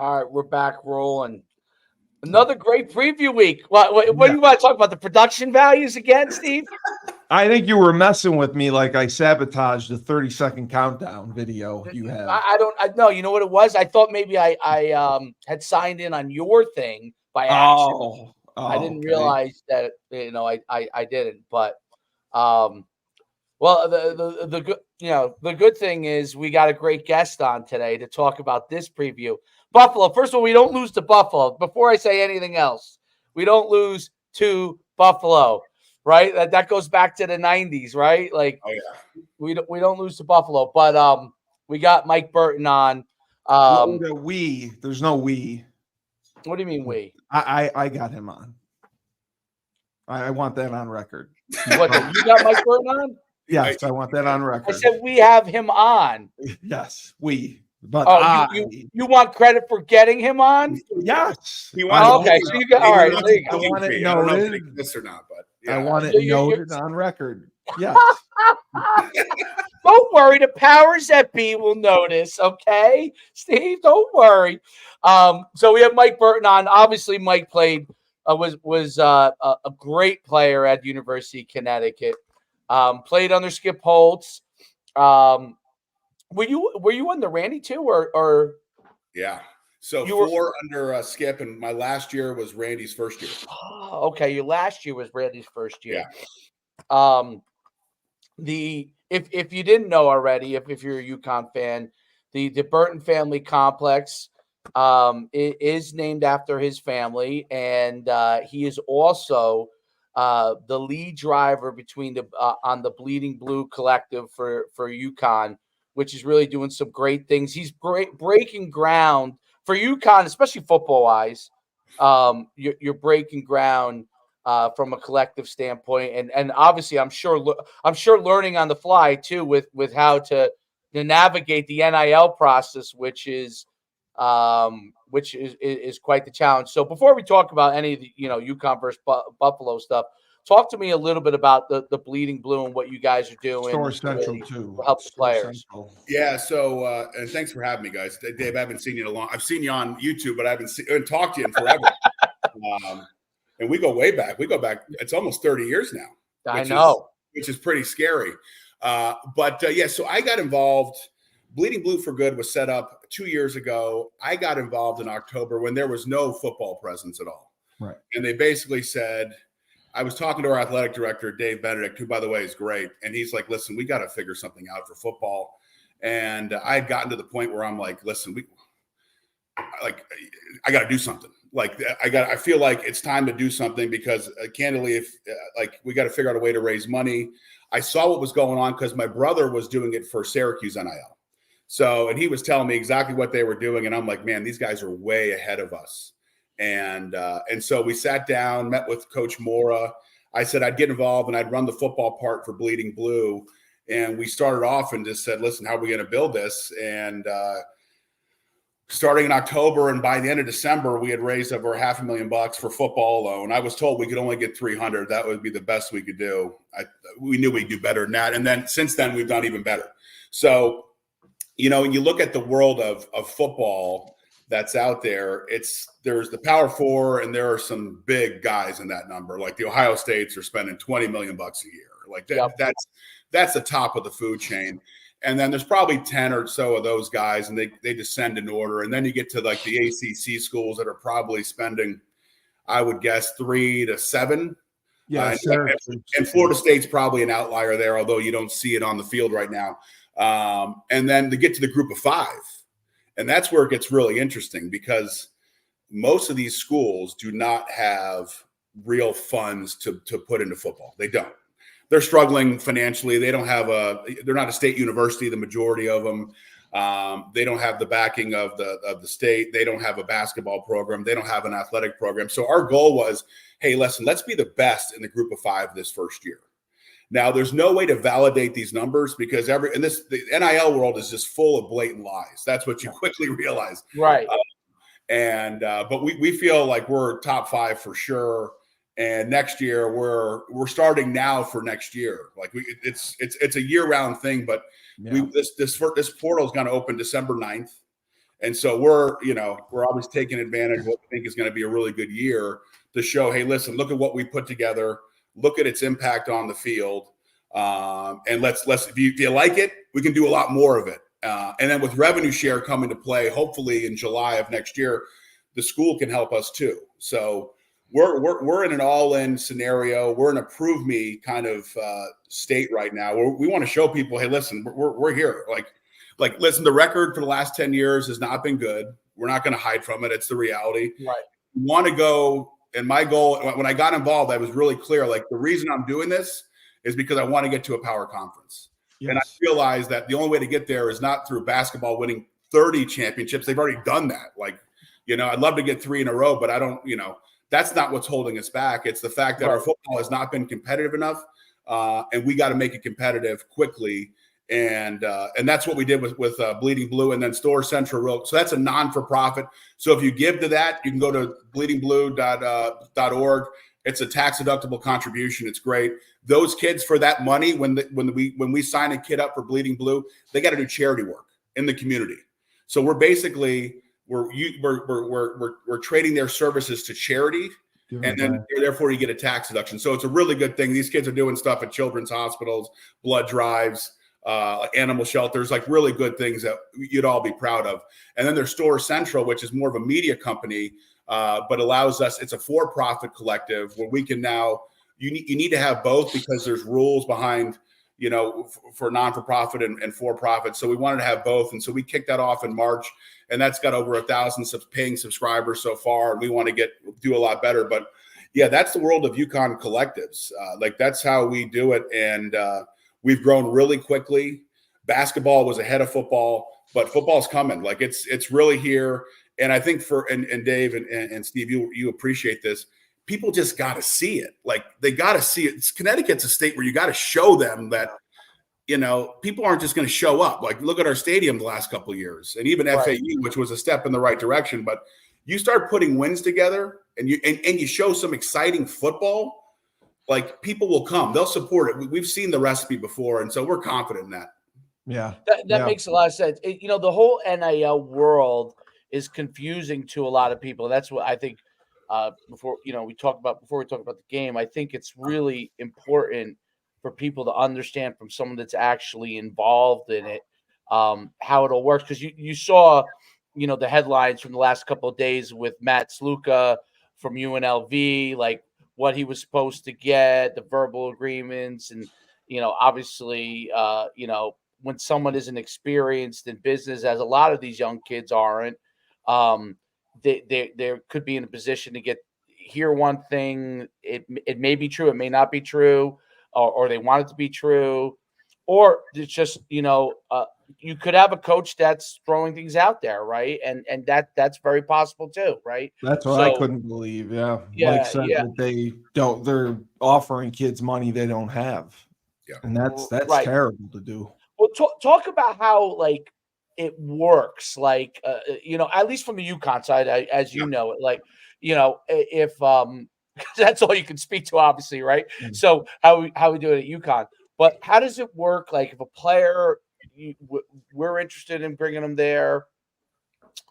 All right, we're back rolling. Another great preview week. What do Yeah. you want to talk about? The production values again, Steve? I think you were messing with me like I sabotaged the 30-second countdown video you have. I don't. No, you know what it was? I thought maybe I had signed in on your thing by accident. I didn't realize that I didn't. But well, the good the good thing is we got a great guest on today to talk about this preview. Buffalo. First of all, we don't lose to Buffalo. Before I say anything else, we don't lose to Buffalo, right? That goes back to the 90s, right? Like, oh yeah, we don't lose to Buffalo, but we got Mike Burton on. There's no we. What do you mean we? I got him on. I want that on record. What, you got Mike Burton on? Yes, I want that on record. I said we have him on. Yes, we. But you want credit for getting him on? Yes. Okay, so you got all right. There you go. I want it I don't know if noted. this or not, but yeah. I want it noted on record. Yes. Don't worry, the powers that be will notice. Okay, Steve, don't worry. So we have Mike Burton on. Obviously, Mike played was a great player at University of Connecticut. Played under Skip Holtz. Were you under Randy too, or? Yeah. So you were under Skip, and my last year was Randy's first year. Oh, okay, your last year was Randy's first year. Yeah. If you didn't know already, if you're a UConn fan, the Burton family complex is named after his family, and he is also the lead driver between on the Bleeding Blue Collective for UConn, which is really doing some great things. He's breaking ground for UConn, especially football wise. You're breaking ground from a collective standpoint, and obviously, I'm sure learning on the fly too with how to navigate the NIL process, which is quite the challenge. So before we talk about any of the UConn versus Buffalo stuff, talk to me a little bit about the Bleeding Blue and what you guys are doing. Store Central too. To help the players. Central. Yeah. So and thanks for having me, guys. Dave, I haven't seen you in a long. I've seen you on YouTube, but I haven't talked to you in forever. And we go way back. We go back. It's almost 30 years now. I know, which is pretty scary. But so I got involved. Bleeding Blue for Good was set up 2 years ago. I got involved in October when there was no football presence at all. Right. And they basically said, I was talking to our athletic director, Dave Benedict, who, by the way, is great. And he's like, listen, we got to figure something out for football. And I had gotten to the point where I'm like, listen, I got to do something. I feel like it's time to do something because candidly, if we got to figure out a way to raise money. I saw what was going on because my brother was doing it for Syracuse NIL. So, and he was telling me exactly what they were doing. And I'm like, man, these guys are way ahead of us. And so we sat down, met with Coach Mora. I said I'd get involved and I'd run the football part for Bleeding Blue. And we started off and just said, listen, how are we going to build this? And starting in October and by the end of December, we had raised over $500,000 for football alone. I was told we could only get 300. That would be the best we could do. We knew we'd do better than that. And then since then, we've done even better. So, when you look at the world of football that's out there, there's the Power Four, and there are some big guys in that number. Like the Ohio States are spending $20 million a year. Like that, Yep. That's the top of the food chain. And then there's probably 10 or so of those guys, and they descend in order. And then you get to like the ACC schools that are probably spending, I would guess, 3 to 7. Yeah, and Florida State's probably an outlier there, although you don't see it on the field right now. And then to get to the group of 5. And that's where it gets really interesting because most of these schools do not have real funds to put into football. They don't. They're struggling financially. They don't have they're not a state university, the majority of them. They don't have the backing of the state. They don't have a basketball program. They don't have an athletic program. So our goal was, hey, listen, let's be the best in the group of 5 this first year. Now, there's no way to validate these numbers because the NIL world is just full of blatant lies. That's what you quickly realize. Right. But we feel like we're top 5 for sure. And next year we're starting now for next year. Like it's a year-round thing, but this portal is going to open December 9th. And so we're always taking advantage of what we think is going to be a really good year to show, hey, listen, look at what we put together, look at its impact on the field, and let's if you like it, we can do a lot more of it. And then with revenue share coming to play, hopefully in July of next year, the school can help us too. So we're in an all-in scenario. We're in a prove me kind of state right now where we want to show people, hey, listen, we're here. Like, listen, the record for the last 10 years has not been good. We're not going to hide from it. It's the reality. Right. We want to go. And my goal, when I got involved, I was really clear. Like, the reason I'm doing this is because I want to get to a power conference. Yes. And I realized that the only way to get there is not through basketball winning 30 championships. They've already done that. Like, I'd love to get 3 in a row, but I don't, that's not what's holding us back. It's the fact that our football has not been competitive enough, and we got to make it competitive quickly. And that's what we did with Bleeding Blue, and then Store Central. So that's a non-for-profit. So if you give to that, you can go to bleedingblue.org. It's a tax-deductible contribution. It's great. Those kids, for that money, when we sign a kid up for Bleeding Blue, they got to do charity work in the community. So we're basically we're trading their services to charity, and then therefore you get a tax deduction. So it's a really good thing. These kids are doing stuff at children's hospitals, blood drives, animal shelters, like really good things that you'd all be proud of. And then there's Store Central, which is more of a media company, but allows us, it's a for-profit collective where we can now, you need to have both because there's rules behind, for non-for-profit and for-profit. So we wanted to have both. And so we kicked that off in March, and that's got over 1,000 paying subscribers so far. And we want to do a lot better. But yeah, that's the world of UConn collectives. That's how we do it. And we've grown really quickly. Basketball was ahead of football, but football's coming. Like it's really here. And I think and Dave and Steve, you appreciate this. People just got to see it. Like, they got to see it. Connecticut's a state where you got to show them that, people aren't just going to show up. Like, look at our stadium the last couple of years, and even FAU, which was a step in the right direction. But you start putting wins together, and you show some exciting football, like, people will come. They'll support it. We've seen the recipe before, and so we're confident in that. Yeah, that makes a lot of sense. The whole NIL world is confusing to a lot of people. That's what I think. Before we talk about the game, I think it's really important for people to understand from someone that's actually involved in it, how it all works. Because you saw, the headlines from the last couple of days with Matt Sluka from UNLV, like what he was supposed to get, the verbal agreements, and obviously, when someone isn't experienced in business, as a lot of these young kids aren't. They could be in a position to hear one thing. It may be true, it may not be true, or they want it to be true, or it's just you could have a coach that's throwing things out there, right? And that's very possible too, right? That's what I couldn't believe. Yeah, Mike said that they're offering kids money they don't have. Yeah, and that's right. Terrible to do. Well, talk about how it works, at least from the UConn side, as you know it, if that's all you can speak to, obviously, right? Mm-hmm. So how we do it at UConn, but how does it work? Like, if a player, we're interested in bringing them there,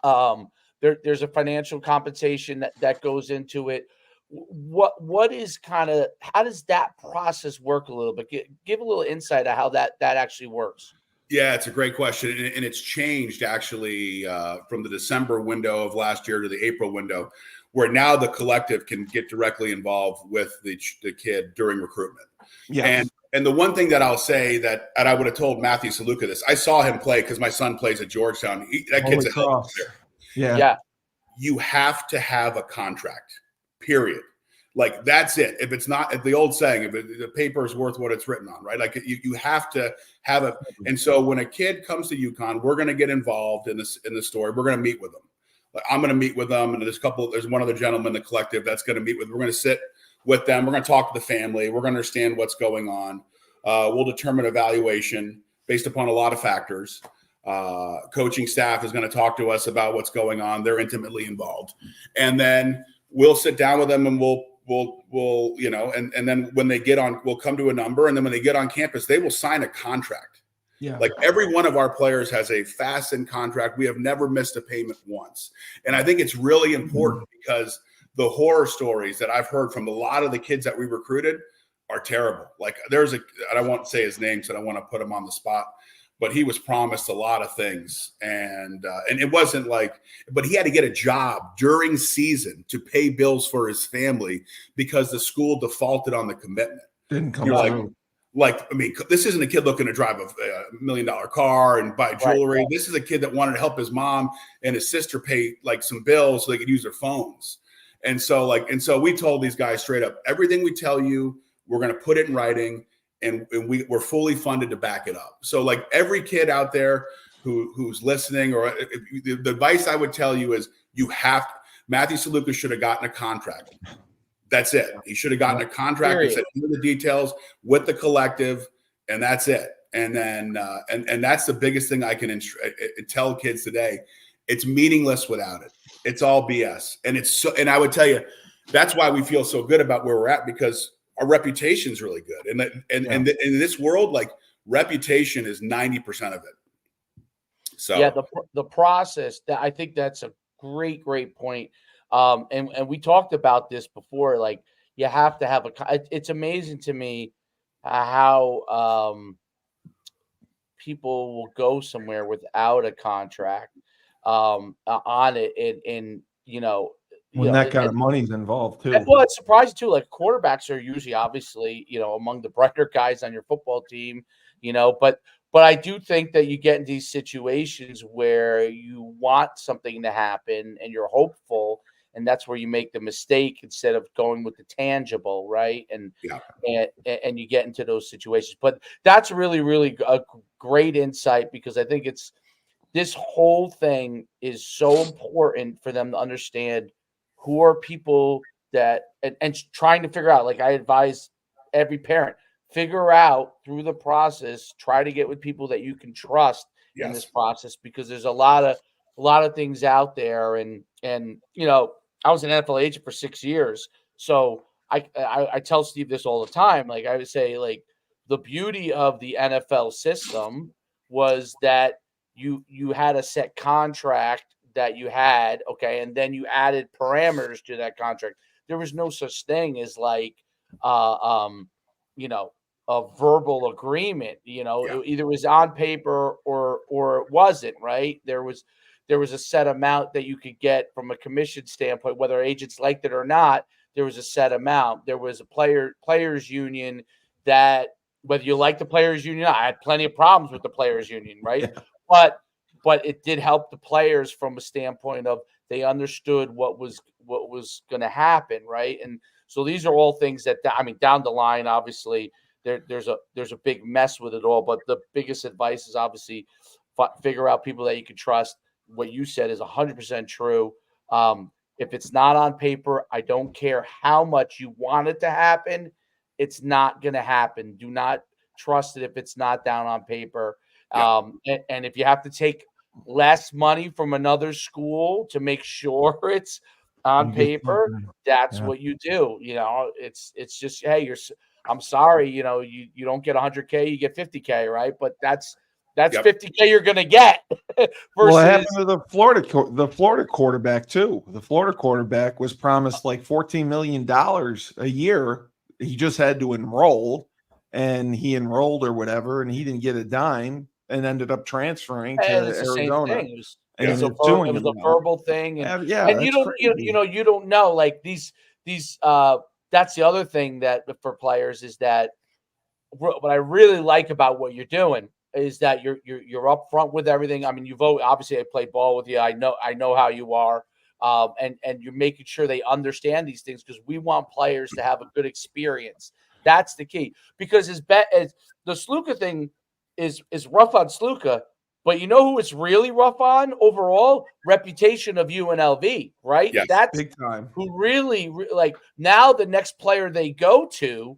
there's a financial compensation that goes into it. What is how does that process work a little bit? Give a little insight of how that actually works. Yeah, it's a great question. And it's changed actually from the December window of last year to the April window, where now the collective can get directly involved with the kid during recruitment. Yeah. And the one thing that I'll say and I would have told Matthew Saluka this, I saw him play because my son plays at Georgetown. That kid's a hell of a player. Yeah. You have to have a contract, period. Like, that's it. If it's not, the old saying, if the paper is worth what it's written on, right? Like, you have to have it. And so when a kid comes to UConn, we're going to get involved in the story. We're going to meet with them. Like, I'm going to meet with them, and there's one other gentleman in the collective that's going to meet with. We're going to sit with them. We're going to talk to the family. We're going to understand what's going on. We'll determine evaluation based upon a lot of factors. Coaching staff is going to talk to us about what's going on. They're intimately involved, and then we'll sit down with them and we'll and then when they get on, we'll come to a number. And then when they get on campus, they will sign a contract. Yeah. Like every one of our players has a fastened contract. We have never missed a payment once. And I think it's really important because the horror stories that I've heard from a lot of the kids that we recruited are terrible. Like I won't say his name because I don't want to put him on the spot, but he was promised a lot of things. And it wasn't like, but he had to get a job during season to pay bills for his family because the school defaulted on the commitment. Didn't come through. Like, I mean, this isn't a kid looking to drive a $1 million car and buy jewelry. Right. This is a kid that wanted to help his mom and his sister pay like some bills so they could use their phones. And so we told these guys straight up, everything we tell you, we're going to put it in writing, and we're fully funded to back it up. So like every kid out there who's listening, or the advice I would tell you is Matthew Saluka should have gotten a contract. That's it. He should have gotten a contract and said, here are the details with the collective, and that's it. And then, and that's the biggest thing I can tell kids today. It's meaningless without it. It's all BS. And I would tell you, that's why we feel so good about where we're at, because our reputation is really good. And in this world, like, reputation is 90% of it. So yeah, the process, I think that's a great point. And we talked about this before. Like, you have to have it's amazing to me how people will go somewhere without a contract on it, and when that kind of money's involved too. Well, it's surprising too. Like, quarterbacks are usually obviously among the brighter guys on your football team, but I do think that you get in these situations where you want something to happen and you're hopeful, and that's where you make the mistake instead of going with the tangible, right? And you get into those situations. But that's really, really a great insight, because I think this whole thing is so important for them to understand who are people that and trying to figure out. Like, I advise every parent, figure out through the process, try to get with people that you can trust in this process, because there's a lot of things out there. And I was an NFL agent for 6 years, so I tell Steve this all the time. Like, I would say, like, the beauty of the NFL system was that you had a set contract that you had, okay, and then you added parameters to that contract. There was no such thing as like a verbal agreement. It either was on paper or it wasn't, right? There was a set amount that you could get from a commission standpoint, whether agents liked it or not. There was a set amount. There was a players union that, whether you like the players union, I had plenty of problems with the players union, right? Yeah. But it did help the players from a standpoint of they understood what was going to happen, right? And so these are all things that, I mean, down the line, obviously, there's a big mess with it all. But the biggest advice is obviously figure out people that you can trust. What you said is 100% true. If it's not on paper, I don't care how much you want it to happen, it's not going to happen. Do not trust it if it's not down on paper. Yeah. And if you have to take less money from another school to make sure it's on paper, that's what you do. It's just, hey, I'm sorry, you don't get 100K, you get 50K, right? But that's 50K you're going to get. Well, it happened to the Florida quarterback too. The Florida quarterback was promised like $14 million a year. He just had to enroll, and he enrolled or whatever, and he didn't get a dime, and ended up transferring to Arizona. It was a verbal thing, and you don't know, like, these. That's the other thing that for players is that what I really like about what you're doing is that you're upfront with everything. I mean, obviously I played ball with you. I know how you are, and you're making sure they understand these things, because we want players to have a good experience. That's the key, because as the Sluka thing is rough on Sluka, but you know who it's really rough on overall? Reputation of UNLV, right? Yes, that's big time. Who really, like, now the next player they go to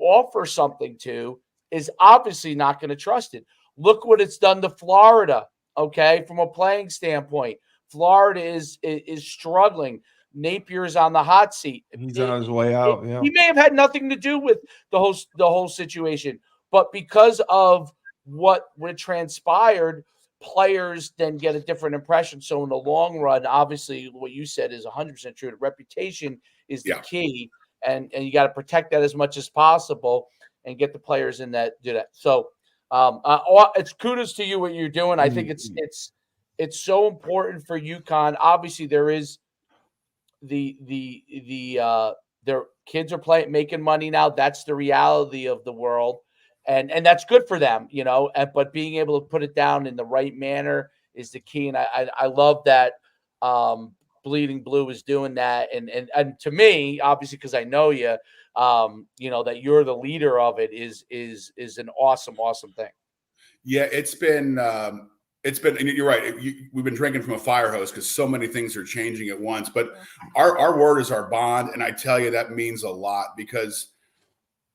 offer something to is obviously not going to trust it. Look what it's done to Florida, okay, from a playing standpoint. Florida is struggling. Napier's on the hot seat. He's on his way out. He may have had nothing to do with the whole situation, but because of when it transpired, players then get a different impression. So in the long run, obviously, what you said is 100% true. The reputation is the key, and you got to protect that as much as possible and get the players in that do that. So it's kudos to you what you're doing. I think it's so important for UConn. Obviously, there is their kids are making money now. That's the reality of the world. And that's good for them, but being able to put it down in the right manner is the key. And I love that Bleeding Blue is doing that. And to me, obviously, because I know you, that you're the leader of it is an awesome thing. Yeah, it's been, and you're right. We've been drinking from a fire hose because so many things are changing at once. But our word is our bond, and I tell you that means a lot because,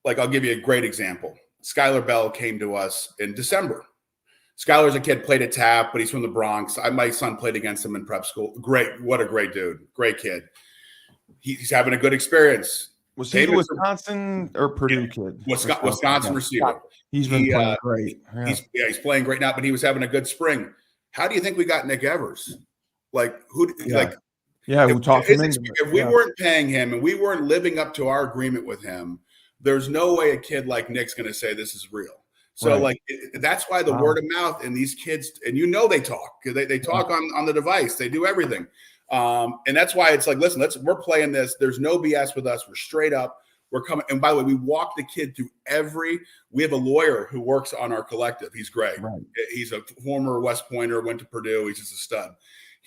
like, I'll give you a great example. Skylar Bell came to us in December. Skylar's a kid, played at TAP, but he's from the Bronx. My son played against him in prep school. Great, what a great dude, great kid. He's having a good experience. Was he the Wisconsin or Purdue kid? Wisconsin receiver. He's been playing great. Yeah. He's playing great now, but he was having a good spring. How do you think we got Nick Evers? Who talked him into it. If we weren't paying him and we weren't living up to our agreement with him, there's no way a kid like Nick's going to say this is real. So that's why the word of mouth and these kids, and they talk. They talk on the device. They do everything. And that's why it's like, listen, we're playing this. There's no BS with us. We're straight up. We're coming. And by the way, we walk the kid through we have a lawyer who works on our collective. He's great. Right. He's a former West Pointer, went to Purdue. He's just a stud.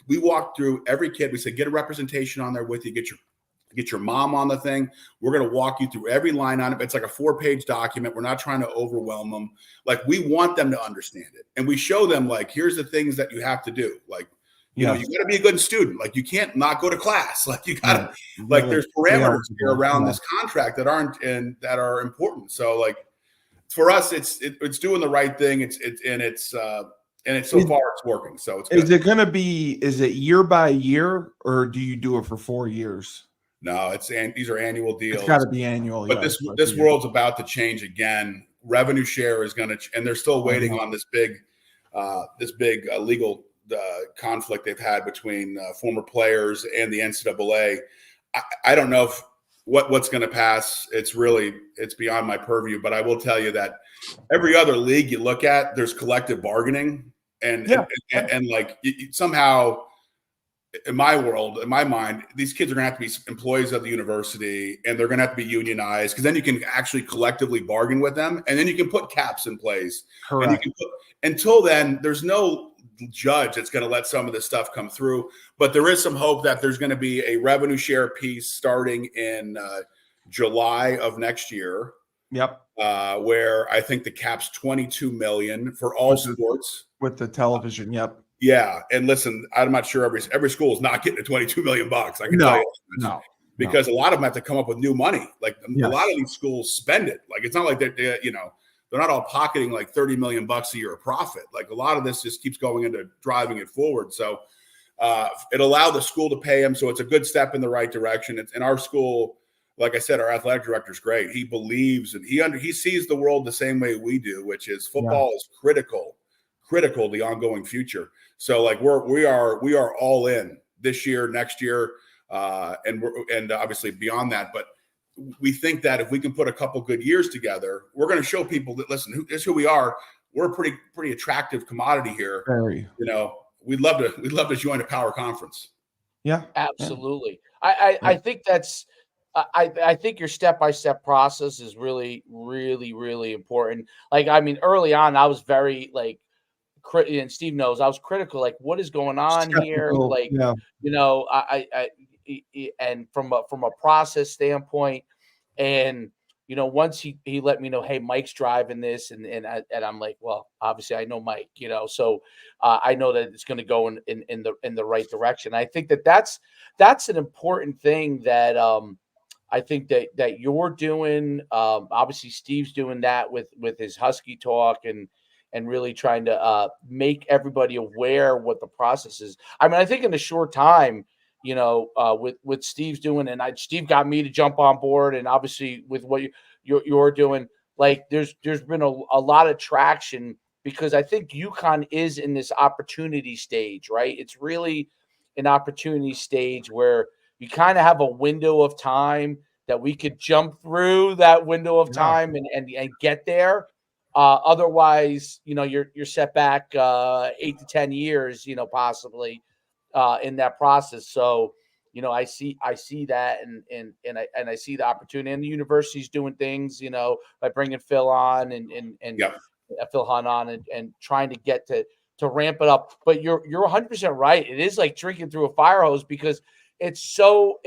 We walk through every kid. We say, get a representation on there with you. Get your mom on the thing. We're going to walk you through every line on it. It's like a 4-page document. We're not trying to overwhelm them. Like, we want them to understand it. And we show them, like, here's the things that you have to do. Like, you got to be a good student. Like, you can't not go to class. Like, you got to, there's parameters here around this contract that are important. So, like, for us, it's doing the right thing. It's so far it's working. So it's good. Is it year by year, or do you do it for 4 years? No, these are annual deals. It's got to be annual. But this world's about to change again. Revenue share is going to, and they're still waiting on this big legal conflict they've had between former players and the NCAA. I don't know what's going to pass. It's beyond my purview. But I will tell you that every other league you look at, there's collective bargaining, and somehow. In my world, in my mind, these kids are going to have to be employees of the university, and they're going to have to be unionized, because then you can actually collectively bargain with them, and then you can put caps in place. Correct. Until then, there's no judge that's going to let some of this stuff come through. But there is some hope that there's going to be a revenue share piece starting in July of next year. Yep. Where I think the cap's $22 million for all sports with the television. Yep. Yeah, and listen, I'm not sure every school is not getting the $22 million. I can tell you, because a lot of them have to come up with new money. Like, a lot of these schools spend it. Like, it's not like they're not all pocketing like $30 million a year of profit. Like, a lot of this just keeps going into driving it forward. So it allowed the school to pay him. So it's a good step in the right direction. In our school, like I said, our athletic director is great. He believes and he sees the world the same way we do, which is football is critical to the ongoing future. So, like, we are all in this year, next year, and obviously beyond that. But we think that if we can put a couple good years together, we're going to show people that, listen, this is who we are. We're a pretty attractive commodity here. Very. We'd love to join a power conference. Yeah, absolutely. I think that's. I think your step-by-step process is really, really, really important. Like, I mean, early on, I was very and Steve knows I was critical. Like, what is going on here? Like, and from a process standpoint, and once he let me know, hey, Mike's driving this, and I'm like, well, obviously I know Mike, so I know that it's going to go in the right direction. I think that's an important thing that I think that you're doing. Obviously, Steve's doing that with his Husky Talk and really trying to make everybody aware what the process is. I mean, I think in a short time, with Steve's doing, and Steve got me to jump on board, and obviously with what you're doing, like there's been a lot of traction because I think UConn is in this opportunity stage, right? It's really an opportunity stage where you kind of have a window of time that we could jump through that window of time and get there. Otherwise, you're set back 8 to 10 years, possibly in that process. So, I see that, and I see the opportunity, and the university's doing things, by bringing Phil on and Phil Hunt on and trying to get to ramp it up. But you're 100% right. It is like drinking through a fire hose because it's so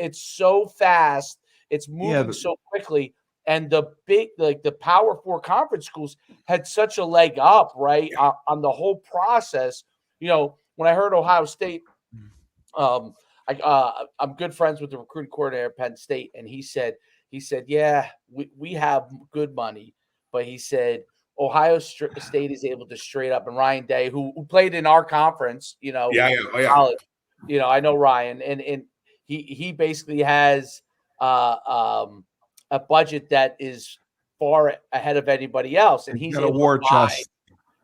fast. It's moving so quickly. And the big, like the Power 4 conference schools had such a leg up, right, on the whole process. When I heard Ohio State, I'm good friends with the recruiting coordinator at Penn State, and he said, yeah, we have good money, but he said Ohio State is able to straight up, and Ryan Day, who played in our conference, college, I know Ryan, and he basically has a budget that is far ahead of anybody else, and he's got a able war to buy. chest.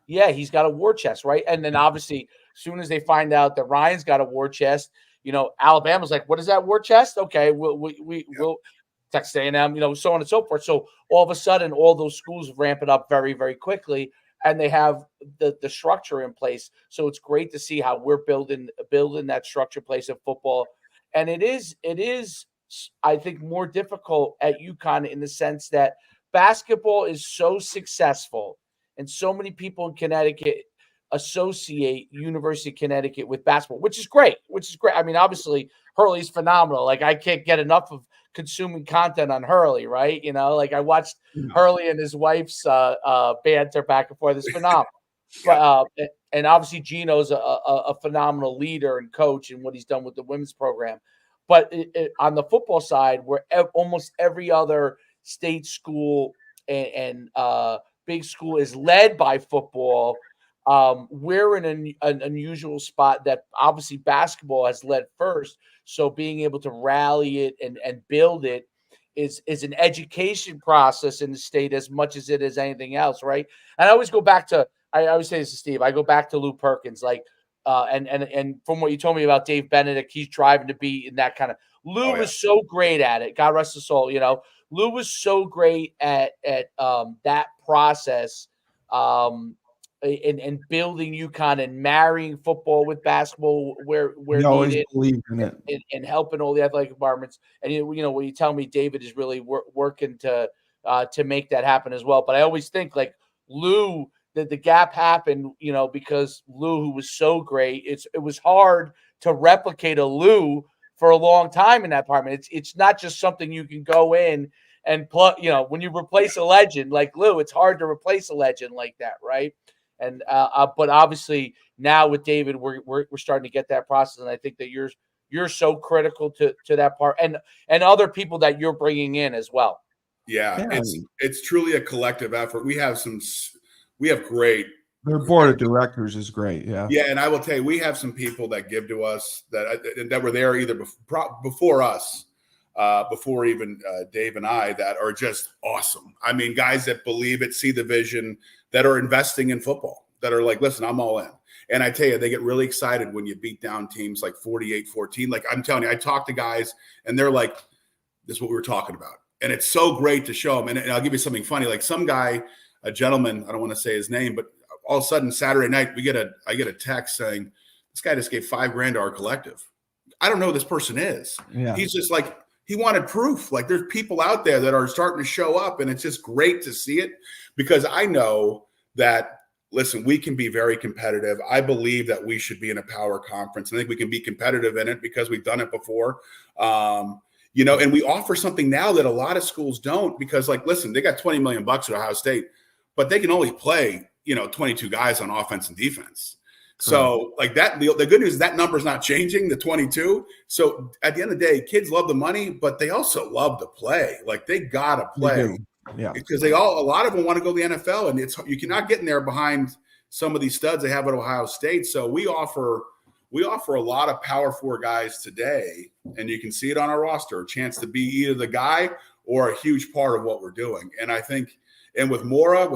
Yeah, he's got a war chest, right? And then obviously, as soon as they find out that Ryan's got a war chest, Alabama's like, "What is that war chest?" Okay, we'll Texas A&M, so on and so forth. So all of a sudden, all those schools ramp it up very, very quickly, and they have the structure in place. So it's great to see how we're building that structure in place of football, and it is, I think, more difficult at UConn in the sense that basketball is so successful, and so many people in Connecticut associate University of Connecticut with basketball, which is great. I mean, obviously, Hurley's phenomenal. Like, I can't get enough of consuming content on Hurley, right? Like, I watched Hurley and his wife's banter back and forth. It's phenomenal. But and obviously, Gino's a phenomenal leader and coach in what he's done with the women's program. But on the football side, where almost every other state school and big school is led by football, we're in an unusual spot that obviously basketball has led first. So being able to rally it and build it is an education process in the state as much as it is anything else, right? And I always go back to, I always say this to Steve, I go back to Lou Perkins, like, and from what you told me about Dave Benedict, he's driving to be in that kind of. Lou was so great at it. God rest his soul. Lou was so great at that process, and building UConn and marrying football with basketball where needed, believed in it, and helping all the athletic departments. And when you tell me David is really working to make that happen as well. But I always think, like, Lou, that the gap happened, because Lou, who was so great, it was hard to replicate a Lou for a long time in that department. It's not just something you can go in and plug. When you replace a legend like Lou, it's hard to replace a legend like that, right? And but obviously now with David, we're starting to get that process, and I think that you're so critical to that part, and other people that you're bringing in as well. Yeah. It's truly a collective effort. We have great. Their board of directors is great. Yeah. Yeah. And I will tell you, we have some people that give to us that were there either before us, before even Dave and I, that are just awesome. I mean, guys that believe it, see the vision, that are investing in football, that are like, listen, I'm all in. And I tell you, they get really excited when you beat down teams like 48-14. Like, I'm telling you, I talk to guys and they're like, this is what we were talking about. And it's so great to show them. And I'll give you something funny. Like, some guy, a gentleman, I don't want to say his name, but all of a sudden Saturday night, I get a text saying, this guy just gave $5,000 to our collective. I don't know who this person is. Yeah. He's just like, he wanted proof. Like, there's people out there that are starting to show up, and it's just great to see it, because I know that, listen, we can be very competitive. I believe that we should be in a power conference. I think we can be competitive in it because we've done it before. And we offer something now that a lot of schools don't, because, like, listen, they got $20 million at Ohio State, but they can only play, 22 guys on offense and defense. So, like, that, the good news is that number is not changing, the 22. So at the end of the day, kids love the money, but they also love to play. Like, they gotta play, because a lot of them want to go to the NFL, and you cannot get in there behind some of these studs they have at Ohio State. So we offer a lot of Power 4 guys today, and you can see it on our roster, a chance to be either the guy or a huge part of what we're doing. And I think, and with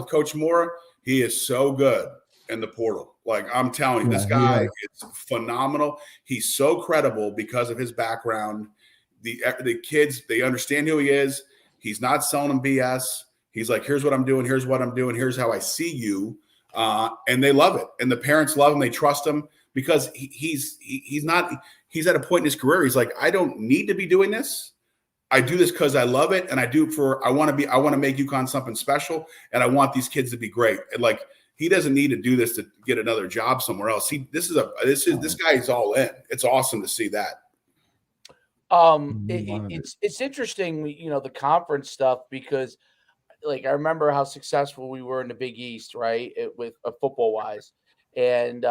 Coach Mora, he is so good in the portal. Like, I'm telling you, this guy is phenomenal. He's so credible because of his background. The kids, they understand who he is. He's not selling them BS. He's like, here's what I'm doing. Here's what I'm doing. Here's how I see you. And they love it. And the parents love him. They trust him because he's at a point in his career. He's like, I don't need to be doing this. I do this because I love it, and I want to make UConn something special, and I want these kids to be great. And like, he doesn't need to do this to get another job somewhere else. This guy is all in. It's awesome to see that. It's interesting, the conference stuff, because like, I remember how successful we were in the Big East, right? With football wise, and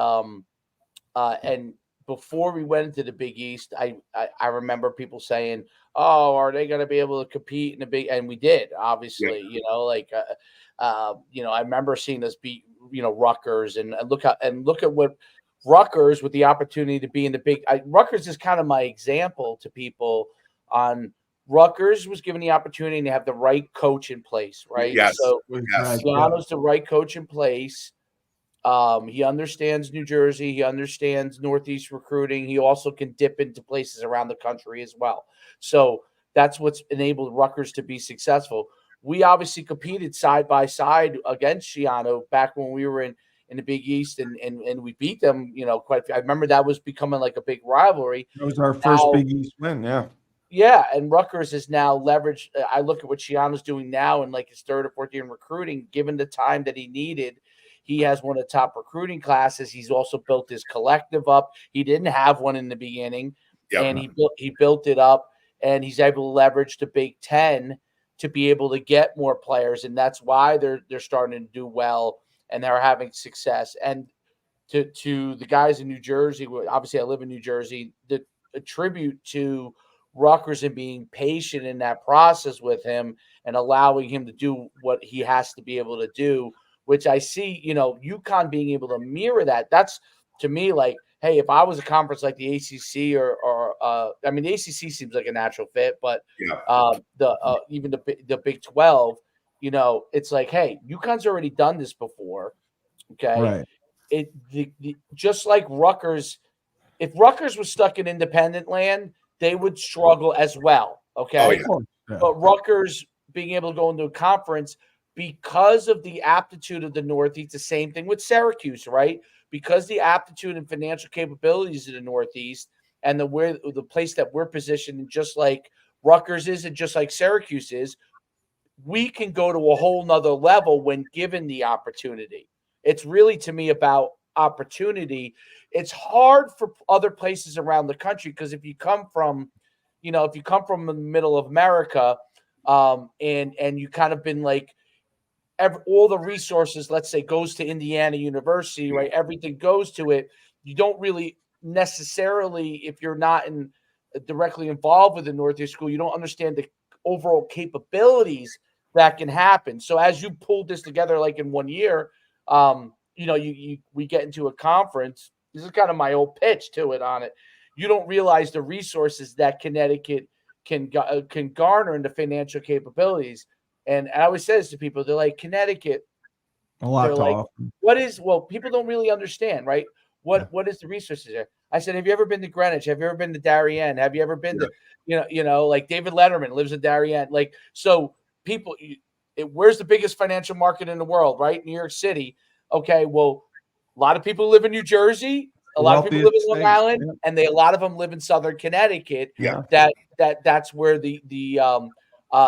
before we went into the Big East, I remember people saying, "Oh, are they going to be able to compete in the Big?" And we did, obviously. I remember seeing us beat, Rutgers, and look at what Rutgers, with the opportunity to be in the Big. Rutgers is kind of my example to people on. Rutgers was given the opportunity to have the right coach in place, right? Yes. So Schiano's the right coach in place. He understands New Jersey. He understands Northeast recruiting. He also can dip into places around the country as well. So that's what's enabled Rutgers to be successful. We obviously competed side by side against Schiano back when we were in the Big East, and we beat them. I remember that was becoming like a big rivalry. It was our first Big East win. Yeah. Yeah, and Rutgers is now leveraged. I look at what Schiano's doing now in like his third or fourth year in recruiting. Given the time that he needed, he has one of the top recruiting classes. He's also built his collective up. He didn't have one in the beginning, and he built it up, and he's able to leverage the Big Ten to be able to get more players, and that's why they're starting to do well and they're having success. And to the guys in New Jersey, obviously I live in New Jersey, the attribute to Rutgers and being patient in that process with him and allowing him to do what he has to be able to do, which I see, UConn being able to mirror that. That's, to me, like, hey, if I was a conference like the ACC the ACC seems like a natural fit, but even the Big 12, it's like, hey, UConn's already done this before, okay? Right. Just like Rutgers, if Rutgers was stuck in independent land, they would struggle as well, okay? Oh, yeah. But Rutgers being able to go into a conference because of the aptitude of the Northeast, the same thing with Syracuse, right? Because the aptitude and financial capabilities of the Northeast and the place that we're positioned in, just like Rutgers is and just like Syracuse is, we can go to a whole nother level when given the opportunity. It's really, to me, about opportunity. It's hard for other places around the country because if you come from the middle of America, and you kind of been like, all the resources, let's say, goes to Indiana University, right? Everything goes to it. You don't really necessarily, if you're not directly involved with the Northeast school, you don't understand the overall capabilities that can happen. So as you pull this together, like in 1 year, we get into a conference. This is kind of my old pitch to it on it. You don't realize the resources that Connecticut can garner in the financial capabilities. And I always say this to people, they're like, Connecticut, a lot to offer. People don't really understand, right? What is the resources there? I said, have you ever been to Greenwich? Have you ever been to Darien? Have you ever been to, like David Letterman lives in Darien. Like, so people, where's the biggest financial market in the world, right? New York City. Okay, well, a lot of people live in New Jersey. A lot of people live in Long Island, and a lot of them live in Southern Connecticut. Yeah. That's where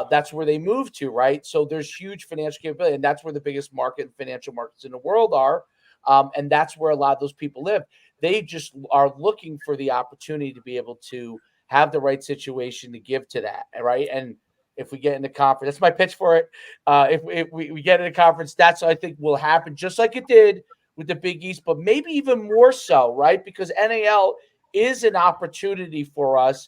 that's where they move to, right? So there's huge financial capability, and that's where the biggest financial markets in the world are. And that's where a lot of those people live. They just are looking for the opportunity to be able to have the right situation to give to that, right? And if we get in the conference, that's my pitch for it. If we get in a conference, that's what I think will happen, just like it did with the Big East, but maybe even more so, right? Because NAL is an opportunity for us.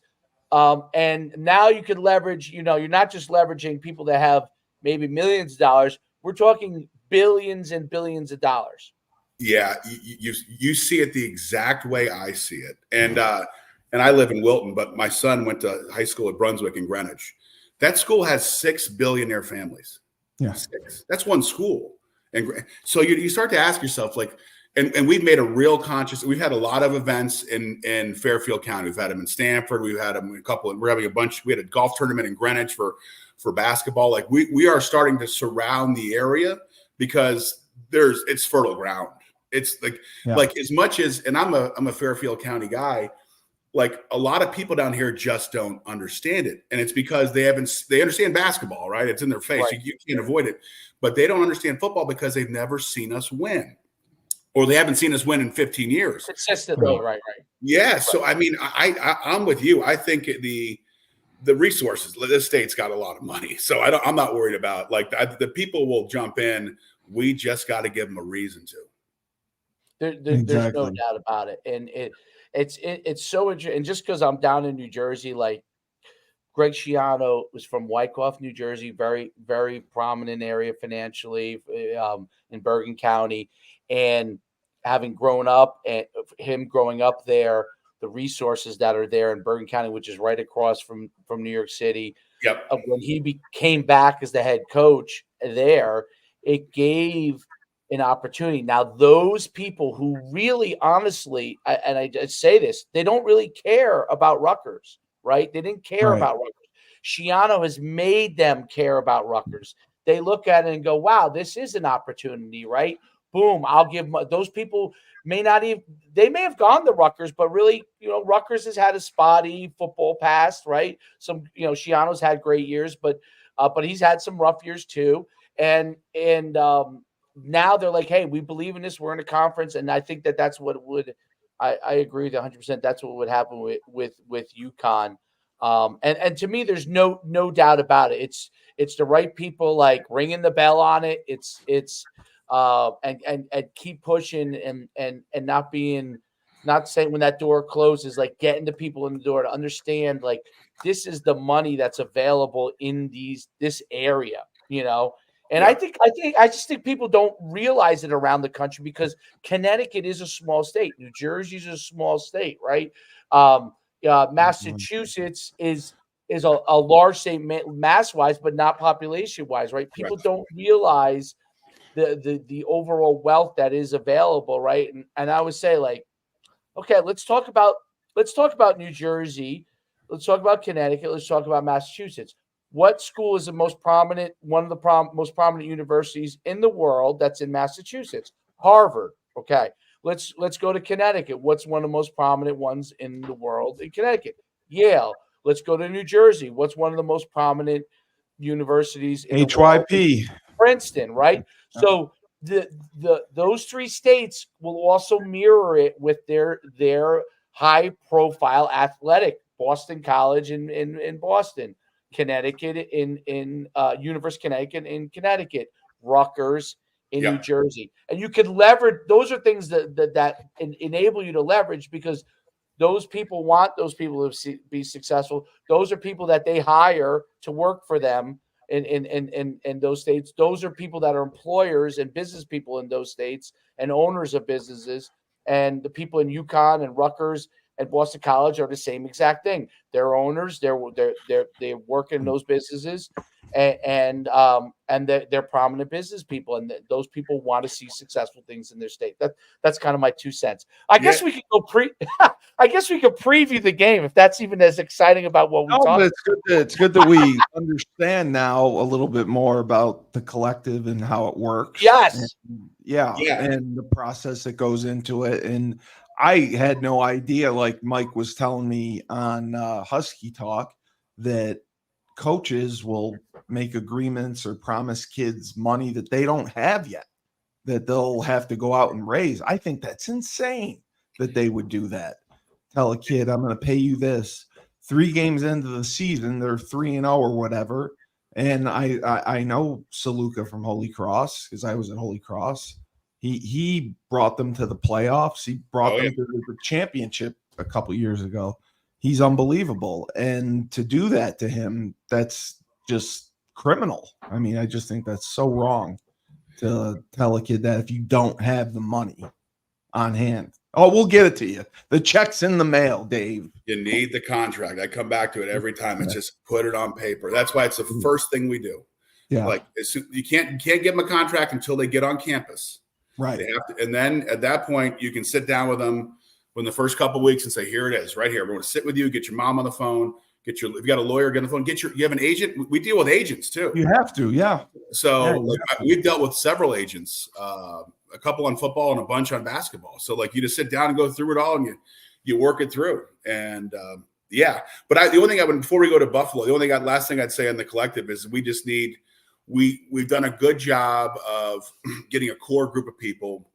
And now you can leverage, you're not just leveraging people that have maybe millions of dollars. We're talking billions and billions of dollars. Yeah, you see it the exact way I see it. And I live in Wilton, but my son went to high school at Brunswick in Greenwich. That school has 6 billionaire families. Yeah. 6. That's one school. And so you start to ask yourself, like, and we've made a real conscious. We've had a lot of events in Fairfield County. We've had them in Stanford. We've had them in a couple. We're having a bunch. We had a golf tournament in Greenwich for basketball. Like we are starting to surround the area because it's fertile ground. It's like as much as, and I'm a Fairfield County guy. Like a lot of people down here just don't understand it, and it's because they understand basketball, right? It's in their face. Right. You can't avoid it, but they don't understand football because they've never seen us win. Or they haven't seen us win in 15 years. Consistently, right. Yeah. So, I mean, I'm with you. I think the resources, this state's got a lot of money. So I'm not worried about, like, the people will jump in. We just got to give them a reason to. There's no doubt about it. And it's so interesting. And just because I'm down in New Jersey, like Greg Schiano was from Wyckoff, New Jersey, very, very prominent area financially in Bergen County. And having grown up and him growing up there, the resources that are there in Bergen County, which is right across from New York City. Yep. When he came back as the head coach there, it gave an opportunity. Now, those people who really honestly, and I say this, they don't really care about Rutgers, right? They didn't care about Rutgers. Schiano has made them care about Rutgers. They look at it and go, wow, this is an opportunity, right? Boom, I'll give those people may have gone to Rutgers, but really, Rutgers has had a spotty football past, right? Some, Schiano's had great years, but he's had some rough years too. And now they're like, hey, we believe in this. We're in a conference. And I think that's what I agree with 100%. That's what would happen with UConn. And to me, there's no doubt about it. It's the right people, like ringing the bell on it. It's and keep pushing and not saying when that door closes, like getting the people in the door to understand, like, this is the money that's available in this area, And I just think people don't realize it around the country because Connecticut is a small state. New Jersey is a small state, right? Massachusetts is a large state mass wise, but not population wise, right? People don't realize the overall wealth that is available, right? And I would say, like, okay, let's talk about New Jersey, let's talk about Connecticut, let's talk about Massachusetts. What school is the most prominent, one of the most prominent universities in the world that's in Massachusetts? Harvard. Okay. Let's go to Connecticut. What's one of the most prominent ones in the world in Connecticut? Yale. Let's go to New Jersey. What's one of the most prominent universities in HYP. the world? Princeton, right? So those three states will also mirror it with their high profile athletic. Boston College in Boston, Connecticut in University of Connecticut in Connecticut, Rutgers in New Jersey. And you could leverage, those are things that enable you to leverage, because those people want those people to be successful. Those are people that they hire to work for them in those states. Those are people that are employers and business people in those states and owners of businesses. And the people in UConn and Rutgers and Boston College are the same exact thing. They're owners. They work in those businesses, and they're prominent business people, and those people want to see successful things in their state. That's kind of my 2 cents. I guess we could go I guess we could preview the game if that's even as exciting about what we talked about. It's good that we understand now a little bit more about the collective and how it works. Yes. And the process that goes into it. And I had no idea, like Mike was telling me on Husky Talk, that coaches will make agreements or promise kids money that they don't have yet, that they'll have to go out and raise. I think that's insane that they would do that. Tell a kid, I'm going to pay you this. 3 games into the season, they're 3-0 or whatever. And I know Saluka from Holy Cross because I was at Holy Cross. He brought them to the playoffs. He brought them to the championship a couple years ago. He's unbelievable. And to do that to him, that's just criminal. I mean, I just think that's so wrong to tell a kid that if you don't have the money on hand. Oh, we'll get it to you. The check's in the mail, Dave. You need the contract. I come back to it every time. It's just put it on paper. That's why it's the first thing we do. Yeah. Like you can't give them a contract until they get on campus. Right. They have to, and then at that point, you can sit down with them in the first couple of weeks and say, here it is, right here. We're going to sit with you, get your mom on the phone, if you got a lawyer, get on the phone, you have an agent. We deal with agents too. You have to, yeah. So we've dealt with several agents, a couple on football and a bunch on basketball. So like you just sit down and go through it all and you work it through. And but the only thing before we go to Buffalo, last thing I'd say on the collective is we've done a good job of getting a core group of people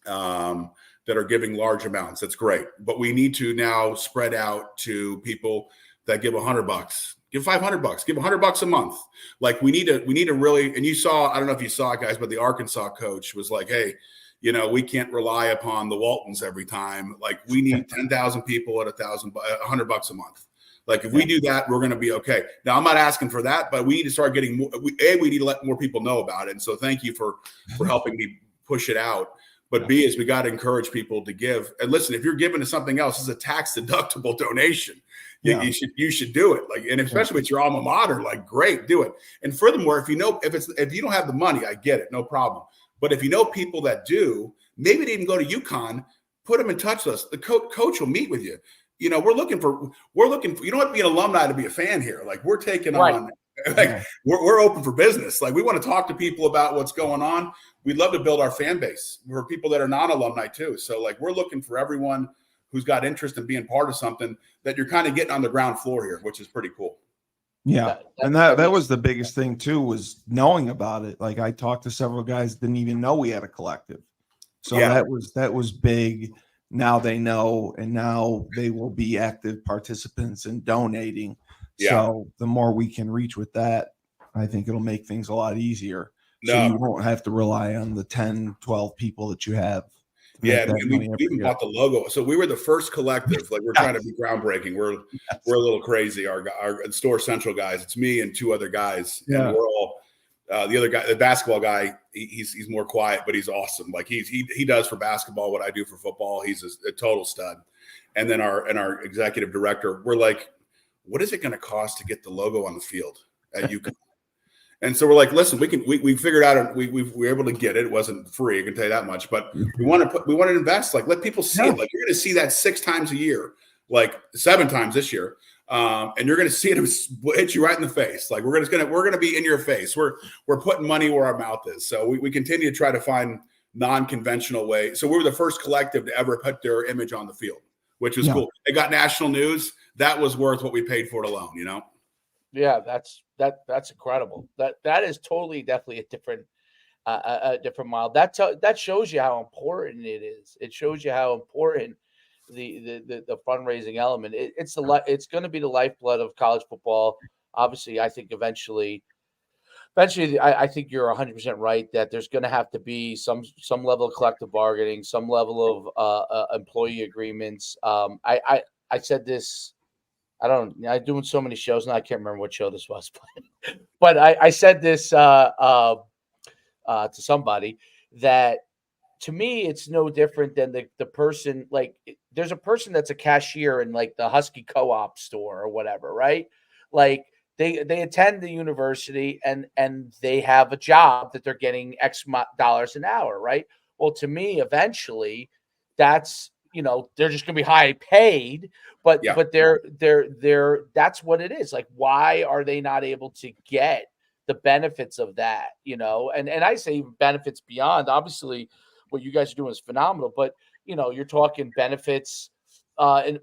that are giving large amounts. That's great. But we need to now spread out to people that give $100, give $500, give $100 a month. Like we need to really, and you saw, I don't know if you saw it, guys, but the Arkansas coach was like, hey, we can't rely upon the Waltons every time. Like we need 10,000 people at $100 a month. Like if we do that, we're going to be okay. Now I'm not asking for that, but we need to start getting more. We need to let more people know about it. And so thank you for helping me push it out. But B is we got to encourage people to give. And listen, if you're giving to something else, it's a tax deductible donation. You should do it. Like, and especially with your alma mater, like great, do it. And furthermore, if you don't have the money, I get it, no problem. But if you know people that do, maybe they even go to UConn, put them in touch with us. The coach will meet with you. We're looking for. You don't have to be an alumni to be a fan here. Like we're taking on. Like we're open for business. Like we want to talk to people about what's going on. We'd love to build our fan base. We're people that are non-alumni too. So like we're looking for everyone who's got interest in being part of something that you're kind of getting on the ground floor here, which is pretty cool. Yeah. And that was the biggest thing too, was knowing about it. Like I talked to several guys, didn't even know we had a collective. So that was big. Now they know, and now they will be active participants in donating. Yeah. So the more we can reach with that, I think it'll make things a lot easier. So you won't have to rely on the 10, 12 people that you have. Yeah, we even bought the logo. So we were the first collective. Like we're trying to be groundbreaking. We're a little crazy. Our Store Central guys. It's me and two other guys. Yeah. And we're all the other guy, the basketball guy. He's more quiet, but he's awesome. Like he does for basketball what I do for football. He's a total stud. And then our executive director. We're like, what is it going to cost to get the logo on the field at UConn? And so we're like, listen, we figured out we were able to get it. It wasn't free, I can tell you that much. But we want to invest. Like let people see it. Like you're going to see that 6 times a year, like 7 times this year, and you're going to see it hit you right in the face. Like we're going to be in your face. We're putting money where our mouth is. So we continue to try to find non-conventional ways. So we were the first collective to ever put their image on the field, which was cool. It got national news. That was worth what we paid for it alone. Yeah, that's incredible. That is definitely a different model. That shows you how important it is. It shows you how important the fundraising element. It's going to be the lifeblood of college football. Obviously, I think eventually, I think you're 100% right that there's going to have to be some level of collective bargaining, some level of employee agreements. I said this. I'm doing so many shows now. I can't remember what show this was, but I said this to somebody that to me, it's no different than the person, like there's a person that's a cashier in like the Husky Co-op store or whatever, right? Like they attend the university and they have a job that they're getting X dollars an hour, right? Well, to me, eventually that's, they're just going to be high paid, but they're that's what it is. Like, why are they not able to get the benefits of that? And I say benefits beyond, obviously what you guys are doing is phenomenal, but you're talking benefits and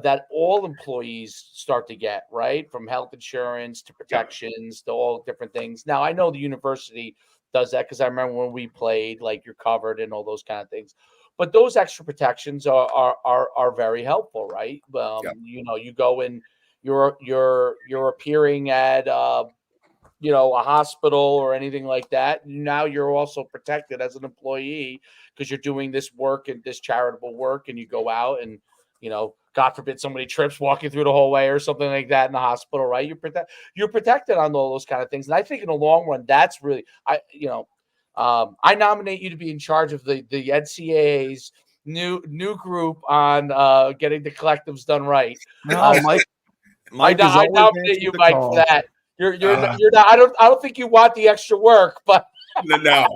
that all employees start to get, right? From health insurance to protections to all different things. Now I know the university does that because I remember when we played, like you're covered and all those kind of things. But those extra protections are very helpful, right? You go and you're appearing at a hospital or anything like that. Now you're also protected as an employee because you're doing this work and this charitable work, and you go out and God forbid somebody trips walking through the hallway or something like that in the hospital, right? You're protected on all those kind of things, and I think in the long run, that's really I nominate you to be in charge of the NCAA's new group on getting the collectives done right. No, Mike I nominate you, Mike, for that. You're not. I don't think you want the extra work, but no.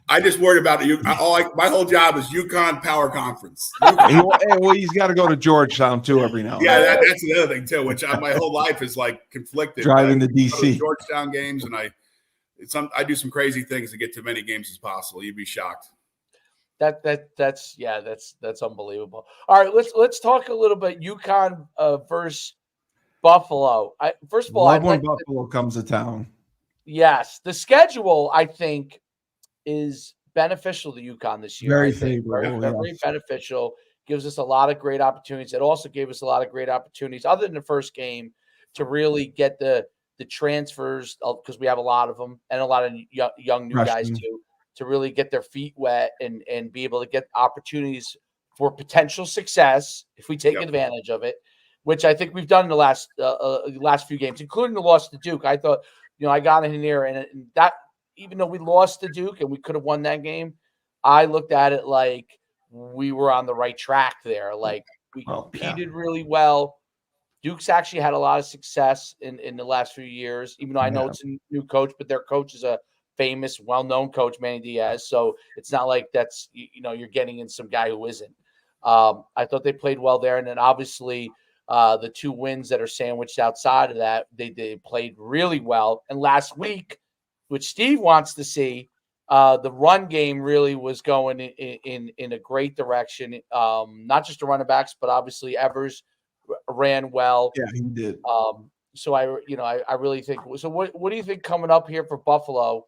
I just worried about you. My whole job is UConn Power Conference. Well, he's got to go to Georgetown too every now and then. Yeah, that's the other thing too. Which my whole life is like conflicted. Driving to DC, Georgetown games, and I do some crazy things to get to many games as possible. You'd be shocked. That's unbelievable. All right, let's talk a little bit UConn versus Buffalo. First of all, love when Buffalo comes to town. Yes, the schedule I think is beneficial to UConn this year. Very favorable, very beneficial. Gives us a lot of great opportunities. It also gave us a lot of great opportunities, other than the first game, to really get the transfers, because we have a lot of them and a lot of young new guys too, to really get their feet wet and be able to get opportunities for potential success if we take advantage of it, which I think we've done in the last few games, including the loss to Duke. I thought, I got in here and that, even though we lost to Duke and we could have won that game, I looked at it like we were on the right track there. Like we competed really well. Duke's actually had a lot of success in the last few years, even though I know it's a new coach, but their coach is a famous, well-known coach, Manny Diaz. So it's not like that's, you're getting in some guy who isn't. I thought they played well there. And then obviously the 2 wins that are sandwiched outside of that, they played really well. And last week, which Steve wants to see, the run game really was going in a great direction. Not just the running backs, but obviously Evers ran well. Yeah, he did. So I really think. So what do you think coming up here for Buffalo?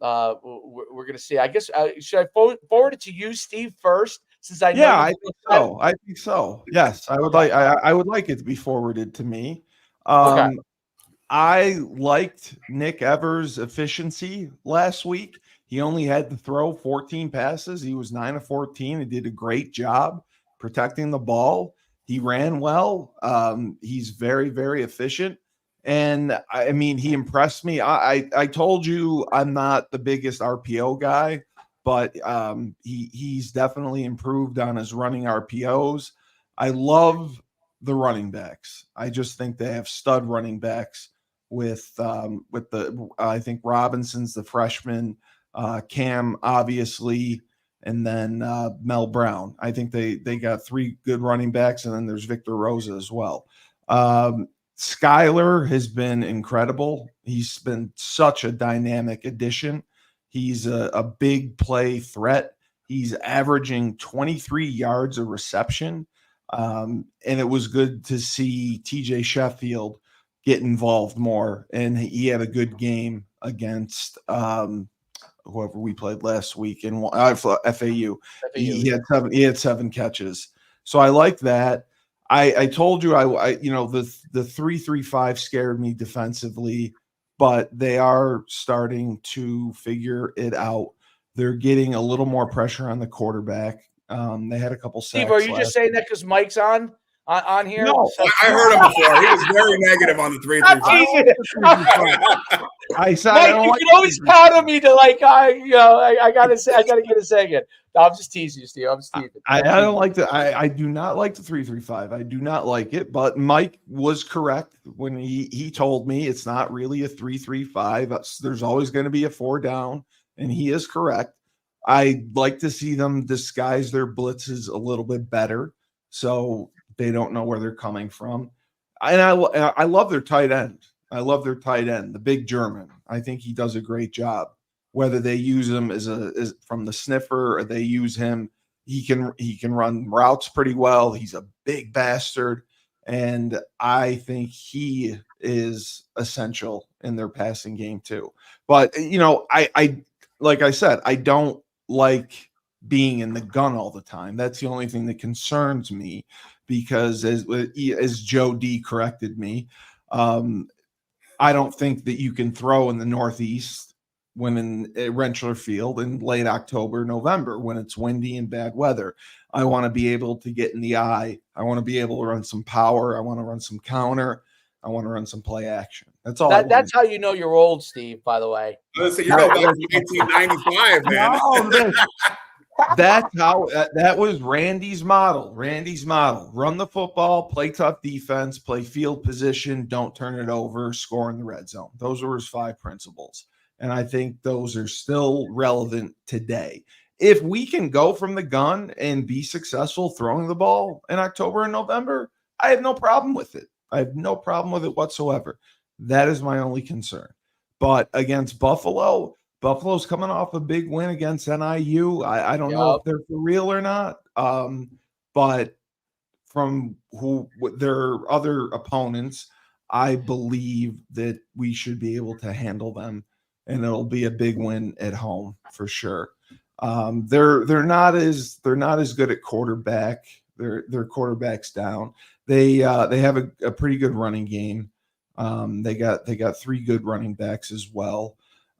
We're going to see. I guess should I forward it to you, Steve, first, since I know. Yeah, I think so. I think so. Yes, I would like. I would like it to be forwarded to me. Okay. I liked Nick Evers' efficiency last week. He only had to throw 14 passes. He was 9 of 14. He did a great job protecting the ball. He ran well. He's very, very efficient. And I mean, he impressed me. I told you I'm not the biggest RPO guy, but he's definitely improved on his running RPOs. I love the running backs. I just think they have stud running backs with I think Robinson's the freshman, Cam obviously, and then Mel Brown. I think they got 3 good running backs, and then there's Victor Rosa as well. Skyler has been incredible. He's been such a dynamic addition. He's a big play threat. He's averaging 23 yards a reception. And it was good to see TJ Sheffield get involved more. And he had a good game against whoever we played last week in FAU. He had 7 catches. So I like that. I told you the 3-3-5 scared me defensively, but they are starting to figure it out. They're getting a little more pressure on the quarterback. They had a couple sacks. Steve, are you just saying that because Mike's on here? No, I heard him before. He was very negative on the 3-3-5. I said, Mike, you can always count on me to I gotta get a second. No, I'm just teasing you, Steve. I'm just teasing. I don't like the. I do not like the 3-3-5. I do not like it. But Mike was correct when he told me it's not really a 3-3-5. There's always going to be a 4 down, and he is correct. I'd like to see them disguise their blitzes a little bit better, so they don't know where they're coming from. And I love their tight end. I love their tight end, the big German. I think he does a great job. Whether they use him as from the sniffer or they use him, he can run routes pretty well. He's a big bastard, and I think he is essential in their passing game too. But I like I said, I don't like being in the gun all the time. That's the only thing that concerns me, because as Joe D corrected me, I don't think that you can throw in the Northeast when in Rentschler Field in late October, November, when it's windy and bad weather. I want to be able to get in the eye. I want to be able to run some power. I want to run some counter. I want to run some play action. That's all. That's how you know you're old, Steve, by the way. Listen, you're back to 1995, man. That's how that was Randy's model. Randy's model: run the football, play tough defense, play field position, don't turn it over, score in the red zone. Those were his 5 principles, and I think those are still relevant today. If we can go from the gun and be successful throwing the ball in October and November, I have no problem with it. I have no problem with it whatsoever. That is my only concern. But against Buffalo, Buffalo's coming off a big win against NIU. I don't know if they're for real or not. But from their other opponents, I believe that we should be able to handle them, and it'll be a big win at home for sure. They're not as good at quarterback. Their quarterback's down. They have a pretty good running game. They got 3 good running backs as well.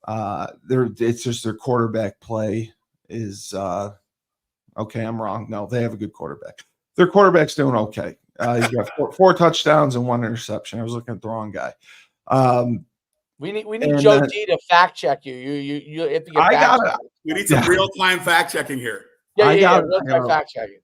It's just their quarterback play is okay. I'm wrong. No, they have a good quarterback. Their quarterback's doing okay. He's got 4 touchdowns and 1 interception. I was looking at the wrong guy. We need Joe D to fact check you. You have to get we need some real time fact checking here. Real time fact checking.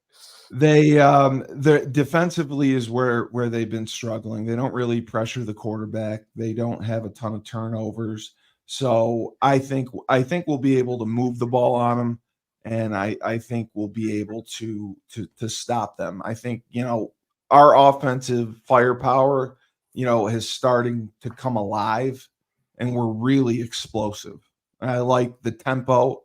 They're defensively is where they've been struggling. They don't really pressure the quarterback. They don't have a ton of turnovers. So I think we'll be able to move the ball on them, and I think we'll be able to stop them. I think, our offensive firepower, is starting to come alive, and we're really explosive. I like the tempo.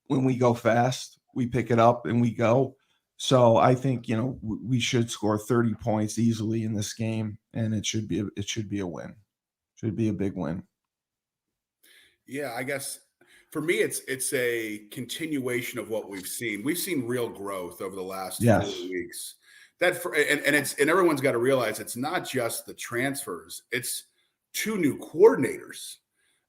When we go fast, we pick it up and we go. So I think, we should score 30 points easily in this game, and it should be a win. Should be a big win. Yeah, I guess for me, it's a continuation of what we've seen. We've seen real growth over the last 4 weeks. And everyone's got to realize it's not just the transfers; it's 2 new coordinators.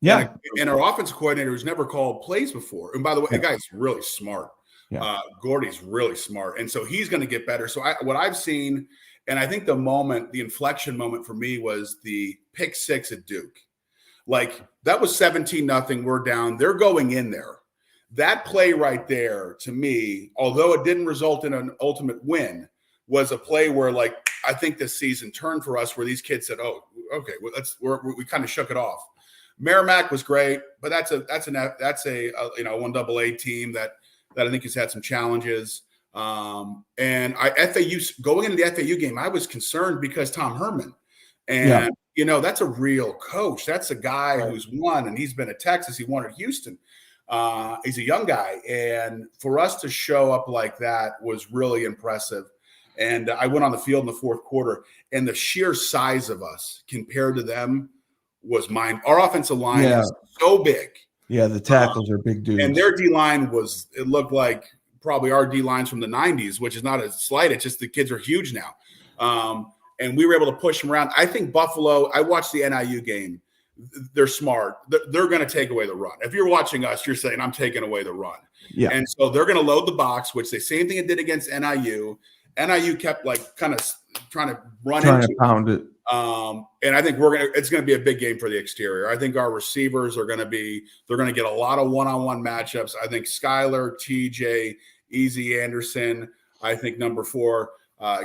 Yeah, and our offensive coordinator who's never called plays before. And by the way, the guy's really smart. Yeah. Gordy's really smart, and so he's going to get better. So what I've seen, and I think the inflection moment for me was the pick 6 at Duke. Like, that was 17-0. We're down. They're going in there. That play right there, to me, although it didn't result in an ultimate win, was a play where, like, I think this season turned for us, where these kids said, "Oh, okay, well, we kind of shook it off." Merrimack was great, but that's a 1AA team that I think has had some challenges. And FAU, going into the FAU game, I was concerned because Tom Herman, and that's a real coach. That's a guy who's won, and he's been at Texas. He won at Houston. He's a young guy, and for us to show up like that was really impressive. And I went on the field in the 4th quarter, and the sheer size of us compared to them was our offensive line is so big. Yeah, the tackles are big dudes. And their D-line it looked like probably our D-lines from the 90s, which is not a slight. It's just the kids are huge now. And we were able to push them around. I think Buffalo, I watched the NIU game. They're smart. They're going to take away the run. If you're watching us, you're saying, I'm taking away the run. Yeah. And so they're going to load the box, which the same thing it did against NIU. NIU kept kind of trying to pound it. And I think it's going to be a big game for the exterior. I think our receivers they're going to get a lot of one-on-one matchups. I think Skylar, TJ, Easy Anderson. I think number 4,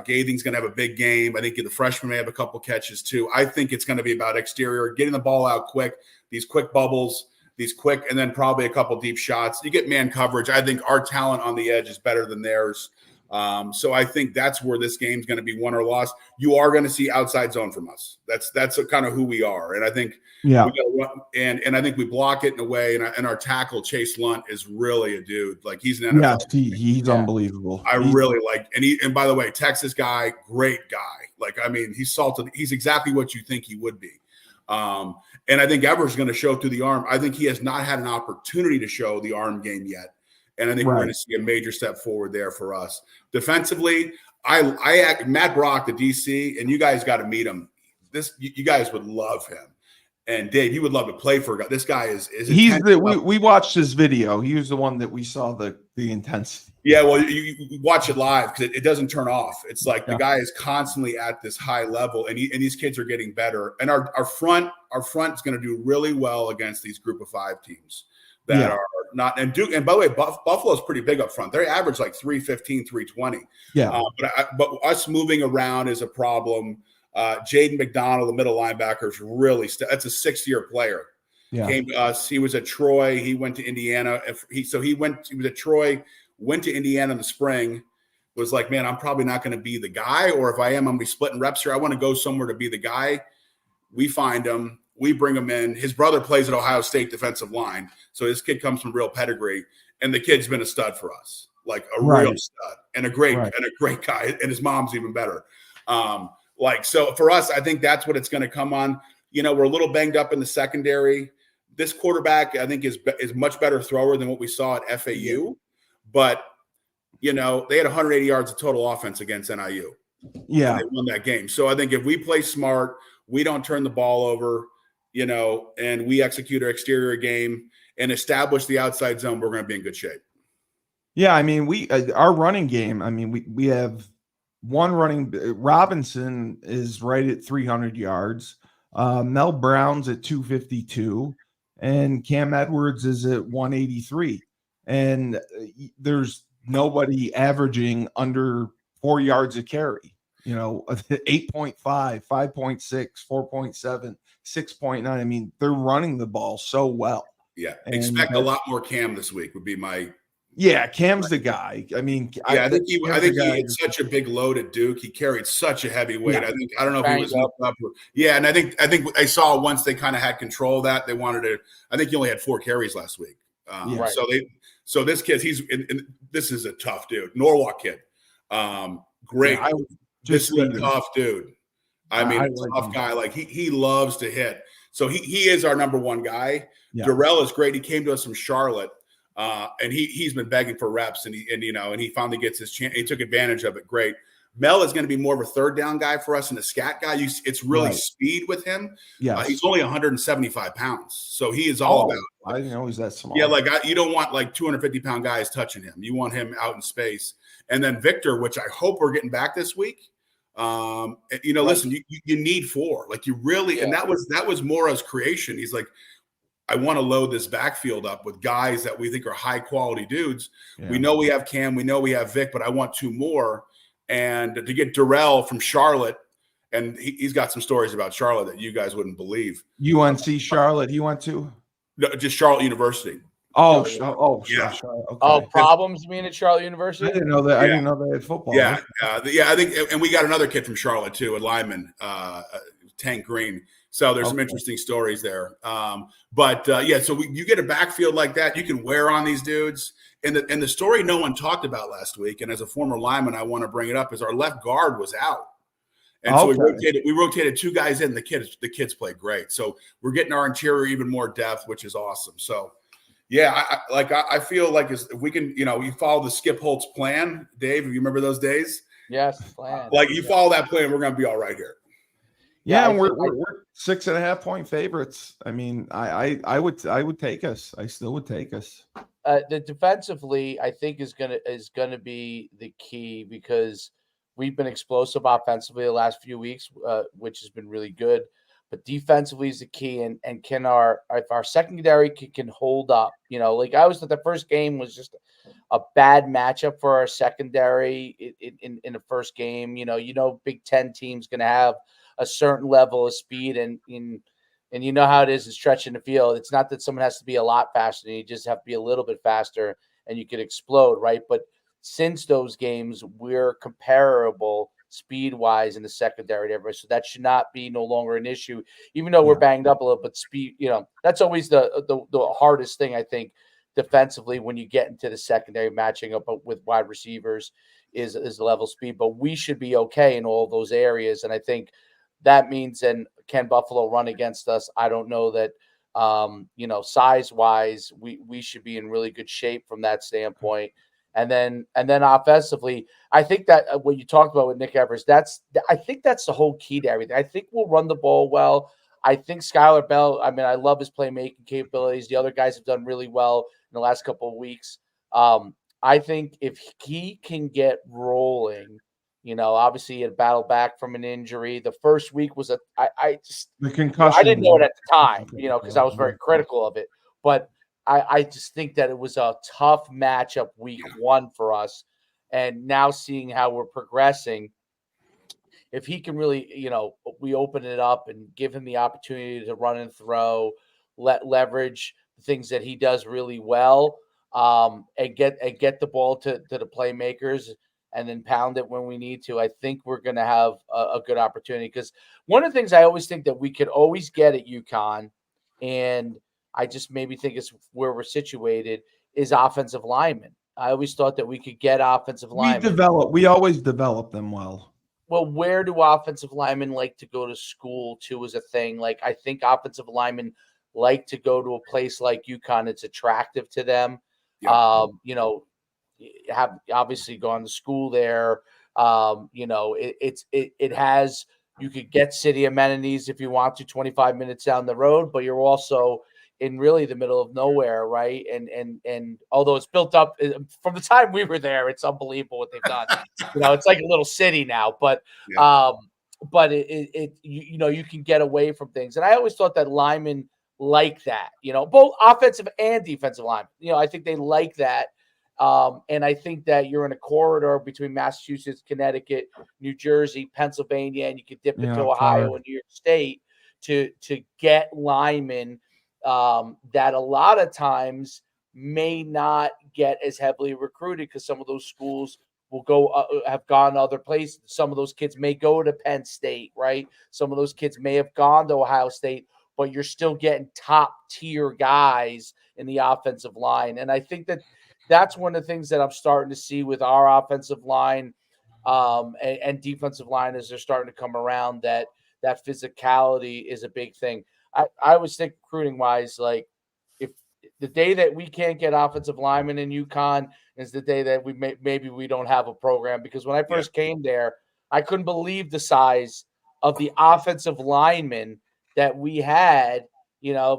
Gathing's going to have a big game. I think the freshman may have a couple catches too. I think it's going to be about exterior, getting the ball out quick, these quick bubbles, and then probably a couple deep shots. You get man coverage. I think our talent on the edge is better than theirs. So I think that's where this game's going to be won or lost. You are going to see outside zone from us. That's kind of who we are. And I think we got to run, and I think we block it in a way. And our tackle, Chase Lunt, is really a dude. Like, he's an NFL. Yeah, he's unbelievable. Really like, and by the way, Texas guy, great guy. Like, I mean, he's salted. He's exactly what you think he would be. And I think Ever's going to show through the arm. I think he has not had an opportunity to show the arm game yet. And I think we're going to see a major step forward there for us. Defensively, Matt Brock, the DC, and you guys got to meet him. You guys would love him. And Dave, you would love to play for a guy. This guy is we watched his video. He was the one that we saw the intensity. Yeah, well, you watch it live because it doesn't turn off. It's like the guy is constantly at this high level, and these kids are getting better. And our front is going to do really well against these group of 5 teams that are, not. And Duke, and by the way, Buffalo's pretty big up front. They average like 315, 320. Yeah. But us moving around is a problem. Jaden McDonald, the middle linebacker, is really that's a 6-year player. Yeah. Came to us. He was at Troy. He went to Indiana. He was at Troy, went to Indiana in the spring, was like, man, I'm probably not going to be the guy. Or if I am, I'm going to be splitting reps here. I want to go somewhere to be the guy. We find him. We bring him in. His brother plays at Ohio State defensive line. So this kid comes from real pedigree. And the kid's been a stud for us, like a real stud and a great guy. And his mom's even better. So for us, I think that's what it's going to come on. We're a little banged up in the secondary. This quarterback, I think, is much better thrower than what we saw at FAU. But, they had 180 yards of total offense against NIU. Yeah. They won that game. So I think if we play smart, we don't turn the ball over, and we execute our exterior game and establish the outside zone, we're going to be in good shape. Yeah, I mean, our running game, I mean, we have one running. Robinson is right at 300 yards. Mel Brown's at 252. And Cam Edwards is at 183. And there's nobody averaging under 4 yards a carry, 8.5, 5.6, 4.7, 6.9. I mean, they're running the ball so well. Yeah. Expect a lot more Cam this week would be my. Yeah. Cam's the guy. I mean, I think he had such a big load at Duke. He carried such a heavy weight. Yeah. I don't know if he was up. Yeah. And I think I saw once they kind of had control of that. They wanted to, I think he only had 4 carries last week. So this kid, this is a tough dude. Norwalk kid. Great. Yeah, this is a tough dude. I mean, tough guy. Like he loves to hit. So he is our number one guy. Yeah. Darrell is great. He came to us from Charlotte. And he's been begging for reps, and he finally gets his chance. He took advantage of it. Great. Mel is going to be more of a third down guy for us and a scat guy. It's really speed with him. Yeah, he's only 175 pounds, so he is all about. I didn't know he's that small. Yeah, you don't want 250-pound guys touching him. You want him out in space. And then Victor, which I hope we're getting back this week. Listen, you need 4. You really, and that was Mora's creation. He's like, I want to load this backfield up with guys that we think are high quality dudes. Yeah. We know we have Cam, we know we have Vic, but I want 2 more. And to get Darrell from Charlotte, and he's got some stories about Charlotte that you guys wouldn't believe. UNC Charlotte, he went to? No, just Charlotte University. Yeah. Okay. Problems you mean at Charlotte University? I didn't know that. Yeah. I didn't know they had football. Yeah, I think, and we got another kid from Charlotte too, a lineman, Tank Green. So there's some interesting stories there. So you get a backfield like that, you can wear on these dudes. And the story no one talked about last week, and as a former lineman, I want to bring it up, is our left guard was out. And so we rotated 2 guys in. The kids played great. So we're getting our interior even more depth, which is awesome. So I feel like if we can, you follow the Skip Holtz plan, Dave, if you remember those days. Yes, plan. Follow that plan, we're going to be all right here. Yeah, and we're 6.5-point favorites. I mean, I would take us. I still would take us. The defensively, I think is gonna be the key, because we've been explosive offensively the last few weeks, which has been really good. But defensively is the key, and if our secondary can hold up, I always thought the first game was just a bad matchup for our secondary in the first game. Big Ten team's gonna have a certain level of speed, and you know how it is in stretching the field. It's not that someone has to be a lot faster, you just have to be a little bit faster and you could explode, right? But since those games, we're comparable speed-wise in the secondary to everybody. So that should not be no longer an issue, even though we're banged up a little. But speed, that's always the hardest thing, I think, defensively, when you get into the secondary matching up with wide receivers is the level speed. But we should be okay in all those areas. And I think that means, and can Buffalo run against us? I don't know that, size-wise, we should be in really good shape from that standpoint. And then offensively, I think that what you talked about with Nick Evers, I think that's the whole key to everything. I think we'll run the ball well. I think Skylar Bell, I mean, I love his playmaking capabilities. The other guys have done really well in the last couple of weeks. I think if he can get rolling, obviously he had battled back from an injury. The first week was the concussion. I didn't know it at the time, because I was very critical of it. But I just think that it was a tough matchup week one for us. And now seeing how we're progressing, if he can really, we open it up and give him the opportunity to run and throw, leverage the things that he does really well, and get the ball to the playmakers and then pound it when we need to, I think we're going to have a good opportunity. Because one of the things I always think that we could always get at UConn, and I just maybe think it's where we're situated, is offensive linemen. I always thought that we could get offensive linemen. We always develop them well. Well, where do offensive linemen like to go to school too is a thing. Like, I think offensive linemen like to go to a place like UConn. It's attractive to them. Yeah. Have obviously gone to school there. It has, you could get city amenities if you want to 25 minutes down the road, but you're also in really the middle of nowhere, right? And although it's built up from the time we were there, it's unbelievable what they've done. It's like a little city now, but you can get away from things. And I always thought that linemen like that, both offensive and defensive linemen. I think they like that. And I think that you're in a corridor between Massachusetts, Connecticut, New Jersey, Pennsylvania, and you could dip into Ohio and New York State to get linemen that a lot of times may not get as heavily recruited because some of those schools will go have gone other places. Some of those kids may go to Penn State, right? Some of those kids may have gone to Ohio State, but you're still getting top tier guys in the offensive line. And I think that that's one of the things that I'm starting to see with our offensive line and defensive line as they're starting to come around, that physicality is a big thing. I always think recruiting wise, like, if the day that we can't get offensive linemen in UConn is the day that maybe we don't have a program. Because when I first came there, I couldn't believe the size of the offensive linemen that we had,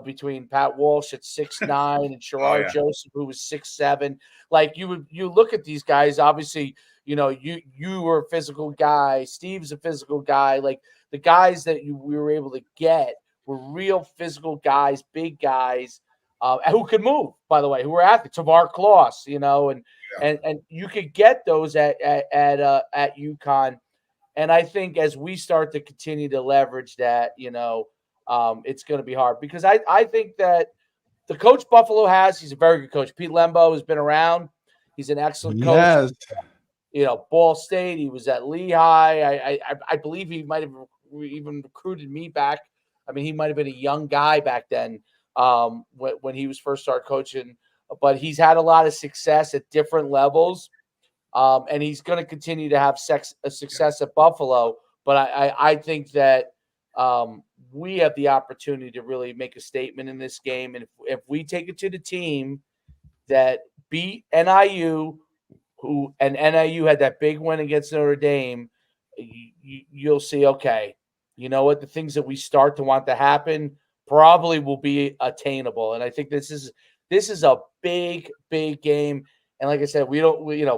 between Pat Walsh at 6'9" and Sherrard Joseph, who was 6'7". Like, you look at these guys, obviously, you were a physical guy. Steve's a physical guy. Like, the guys that we were able to get were real physical guys, big guys, who could move, by the way, who were athletes. Tavar Kloss, and you could get those at UConn. And I think as we start to continue to leverage that, it's going to be hard, because I think that the coach Buffalo has, he's a very good coach. Pete Lembo has been around. He's an excellent coach. Ball State. He was at Lehigh. I believe he might have even recruited me back. I mean, he might have been a young guy back then when he was first started coaching. But he's had a lot of success at different levels, and he's going to continue to have success at Buffalo. But I think that we have the opportunity to really make a statement in this game. And if we take it to the team that beat NIU, and NIU had that big win against Notre Dame, you'll see, okay, you know what, the things that we start to want to happen probably will be attainable. And I think this is a big, big game. And like I said,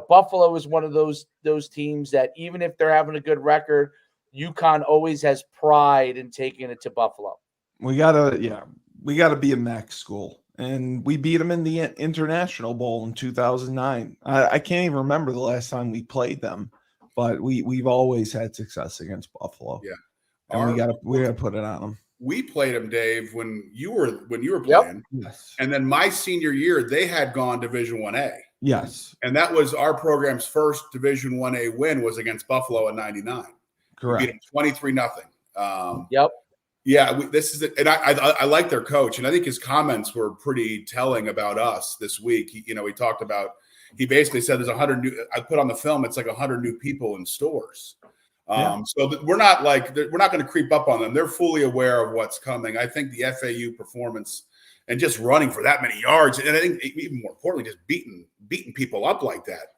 Buffalo is one of those teams that even if they're having a good record, UConn always has pride in taking it to Buffalo. We gotta be a MAC school, and we beat them in the International Bowl in 2009. I can't even remember the last time we played them, but we've always had success against Buffalo. Yeah, and we gotta put it on them. We played them, Dave, when you were playing. Yes. And then my senior year, they had gone Division 1A. Yes. And that was our program's first Division 1A win, was against Buffalo in '99. Correct. We beat them 23-0. Yep. Yeah, this is it. And I like their coach, and I think his comments were pretty telling about us this week. He talked about, he basically said there's 100 new, I put on the film, it's like 100 new people in stores. So we're not going to creep up on them. They're fully aware of what's coming. I think the FAU performance and just running for that many yards, and I think even more importantly, just beating people up like that.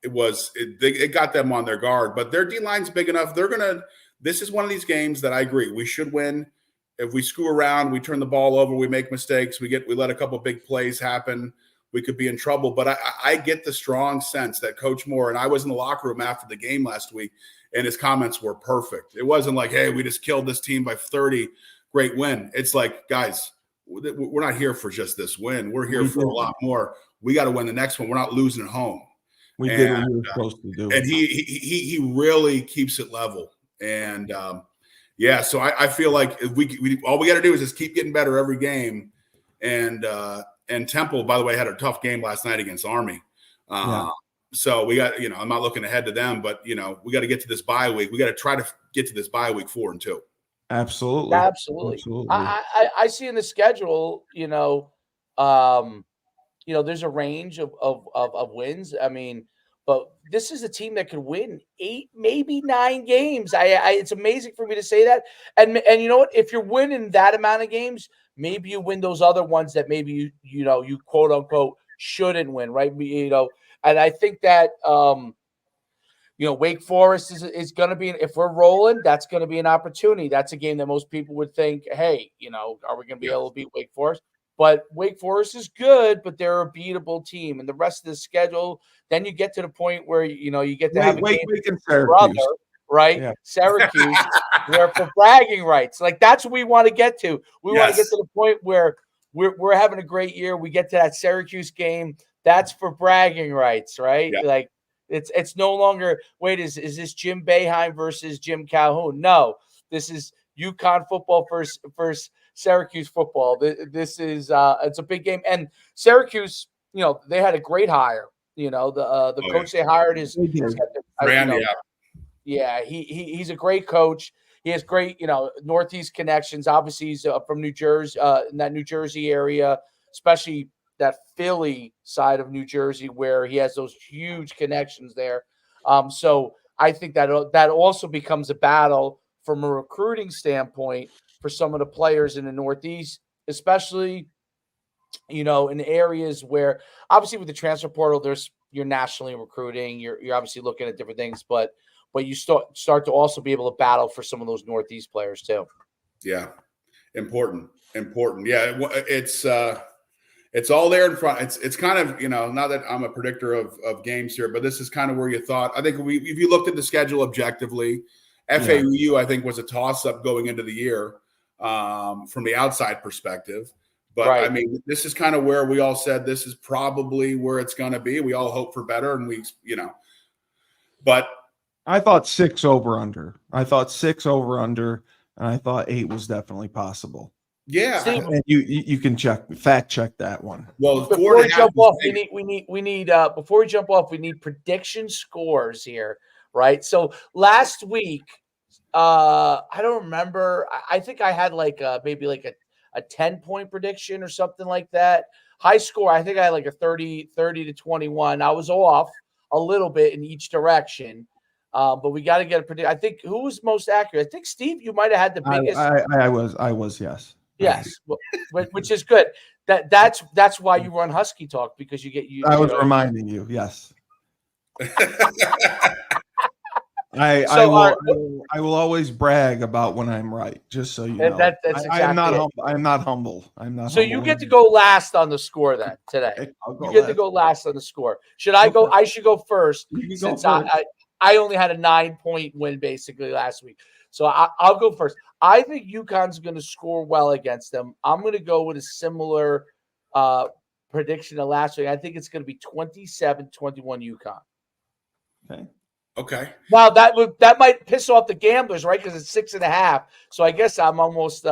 It got them on their guard, but their D line's big enough. This is one of these games that I agree we should win. If we screw around, we turn the ball over, we make mistakes, we let a couple big plays happen, we could be in trouble. But I get the strong sense that Coach Moore, and I was in the locker room after the game last week, and his comments were perfect. It wasn't like, hey, we just killed this team by 30, great win. It's like, guys, we're not here for just this win. We're here for a lot more. We got to win the next one. We're not losing at home. We did what we were supposed to do. And he really keeps it level. And so I feel like if we all we got to do is just keep getting better every game. And Temple, by the way, had a tough game last night against Army. So we got, I'm not looking ahead to them, but we got to get to this bye week. We got to try to get to this bye week 4-2. Absolutely. I see in the schedule, there's a range of wins. I mean, but this is a team that could win 8, maybe 9 games. It's amazing for me to say that. And you know what? If you're winning that amount of games, maybe you win those other ones that maybe you quote unquote shouldn't win, right? And I think that Wake Forest is going to be, if we're rolling, that's going to be an opportunity. That's a game that most people would think, hey, are we going to be able to beat Wake Forest? But Wake Forest is good, but they're a beatable team. And the rest of the schedule, then you get to the point where, you get to have a game with your brother, right? Yeah. Syracuse, where for bragging rights. Like, that's what we want to get to. We want to get to the point where we're having a great year. We get to that Syracuse game. That's for bragging rights, right? Yeah. Like, it's no longer, wait, is this Jim Boeheim versus Jim Calhoun? No, this is UConn football versus Syracuse football. This is it's a big game. And Syracuse, they had a great hire. The coach they hired is he's a great coach. He has great, Northeast connections. Obviously, he's from New Jersey, in that New Jersey area, especially that Philly side of New Jersey, where he has those huge connections there. So I think that also becomes a battle from a recruiting standpoint for some of the players in the Northeast, especially, in areas where obviously with the transfer portal, you're nationally recruiting, you're obviously looking at different things, but you start to also be able to battle for some of those Northeast players too. Yeah. Important. Yeah. It's all there in front. It's kind of, not that I'm a predictor of games here, but this is kind of where you thought. I think if you looked at the schedule objectively, FAU, I think, was a toss-up going into the year from the outside perspective. But, right. I mean, this is kind of where we all said this is probably where it's going to be. We all hope for better, and but I thought 6 over under. And I thought 8 was definitely possible. Yeah, and you can fact check that one. Well, before we jump off, we need before we jump off, we need prediction scores here, right? So last week, I don't remember. I think I had maybe a 10-point prediction or something like that. High score, I think I had a 30 to 21. I was off a little bit in each direction. But we got to get a prediction. I think who was most accurate? I think Steve, you might have had the biggest. I was, yes. Yes, which is good. That's why you run Husky Talk, because you get you. I was reminding you, yes. I will always brag about when I'm right, just so you know. That's exactly I'm not humble. So you get to go last on the score then today. You get to go last on the score. Should I go? I should go first, since I only had a 9-point win basically last week. So I'll go first. I think UConn's going to score well against them. I'm going to go with a similar prediction to last week. I think it's going to be 27-21 UConn. Okay. Now that might piss off the gamblers, right? Because it's 6.5. So I guess I'm almost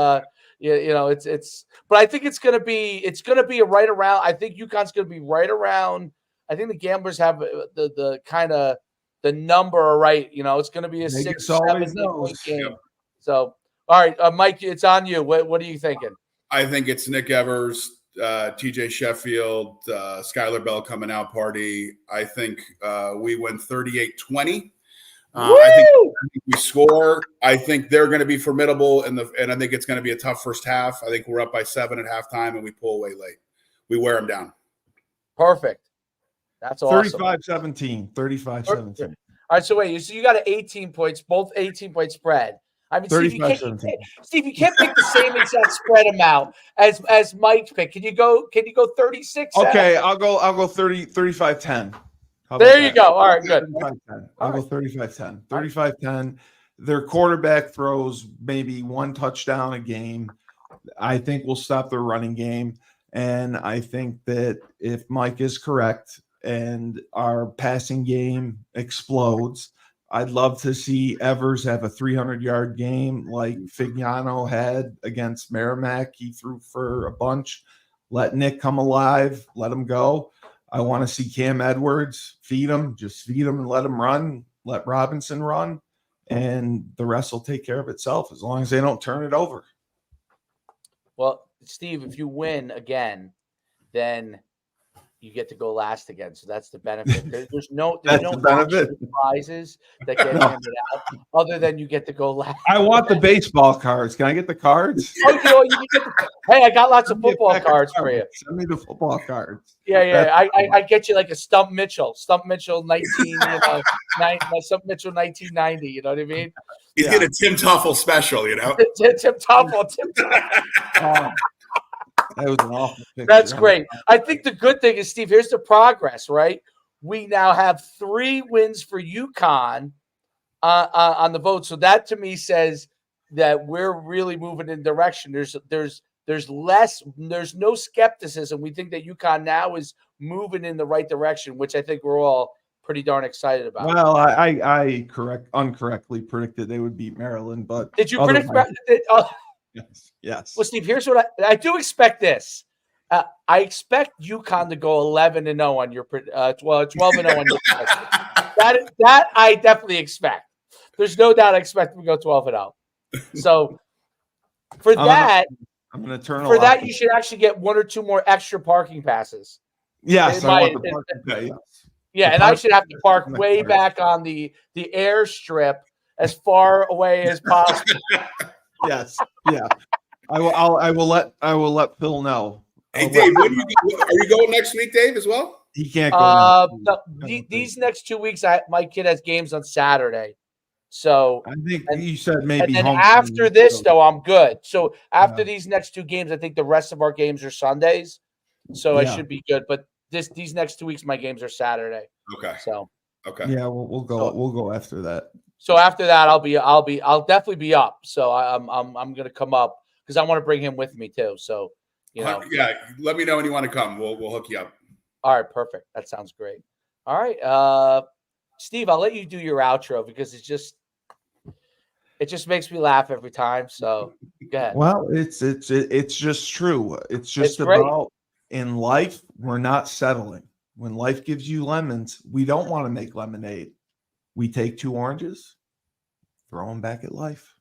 it's. But I think it's going to be a right around. I think UConn's going to be right around. I think the gamblers have the kind of the number right. It's going to be a 6-7 game. Yep. So, all right, Mike, it's on you. What are you thinking? I think it's Nick Evers, TJ Sheffield, Skylar Bell coming out party. I think we win 38-20. I think we score. I think they're going to be formidable, and I think it's going to be a tough first half. I think we're up by 7 at halftime, and we pull away late. We wear them down. Perfect. That's awesome. 35-17. All right, so wait, so you got an 18 points, both 18-point spread. I mean, Steve, you can't pick the same exact spread amount as Mike's pick. Can you go 36? Okay, I'll go 35-10. There you go. All right, good. I'll go 35-10. 35-10. Their quarterback throws maybe 1 touchdown a game. I think we'll stop their running game. And I think that if Mike is correct and our passing game explodes, I'd love to see Evers have a 300-yard game like Fignano had against Merrimack. He threw for a bunch. Let Nick come alive. Let him go. I want to see Cam Edwards feed him. Just feed him and let him run. Let Robinson run. And the rest will take care of itself as long as they don't turn it over. Well, Steve, if you win again, then you get to go last again. So that's the benefit. There's no benefit prizes that get handed out other than you get to go last. I want the baseball cards. Can I get the cards? Oh, you can get hey, I got lots of football cards for you. Send me the football cards. Yeah. I get you like a Stump Mitchell 19, Stump Mitchell 1990. You know what I mean? He's getting a Tim Tuffle special, you know. Tim Tuffle. That was an awful picture. That's great. I think the good thing is, Steve, here's the progress, right? We now have 3 wins for UConn on the vote. So that to me says that we're really moving in direction. There's no skepticism. We think that UConn now is moving in the right direction, which I think we're all pretty darn excited about. Well, I uncorrectly predicted they would beat Maryland, but did you predict? Yes. Well, Steve, here's what I do expect this. I expect UConn to go 11-0 on your 12-0 on your prediction. That I definitely expect. There's no doubt I expect them to go 12-0. So for that, I'm going to turn for that you should actually get 1 or 2 more extra parking passes. Yes, I want the parking pass. Yeah, and I should have to park way back on the airstrip as far away as possible. Yes, yeah. I will let Phil know. Hey, Dave, are you going next week, Dave, as well? He can't go. These next 2 weeks, my kid has games on Saturday. So I think you said maybe. And then after this, though, I'm good. So after these next 2 games, I think the rest of our games are Sundays. So I should be good. But these next 2 weeks, my games are Saturday. Okay. So okay. Yeah, we'll go after that. So after that, I'll definitely be up. So I'm gonna come up because I want to bring him with me too. So yeah, let me know when you want to come. We'll hook you up. All right, perfect. That sounds great. All right, Steve, I'll let you do your outro because it just makes me laugh every time. So go ahead. Well, it's just true. It's just great. About in life, we're not settling. When life gives you lemons, we don't want to make lemonade. We take 2 oranges, throw them back at life.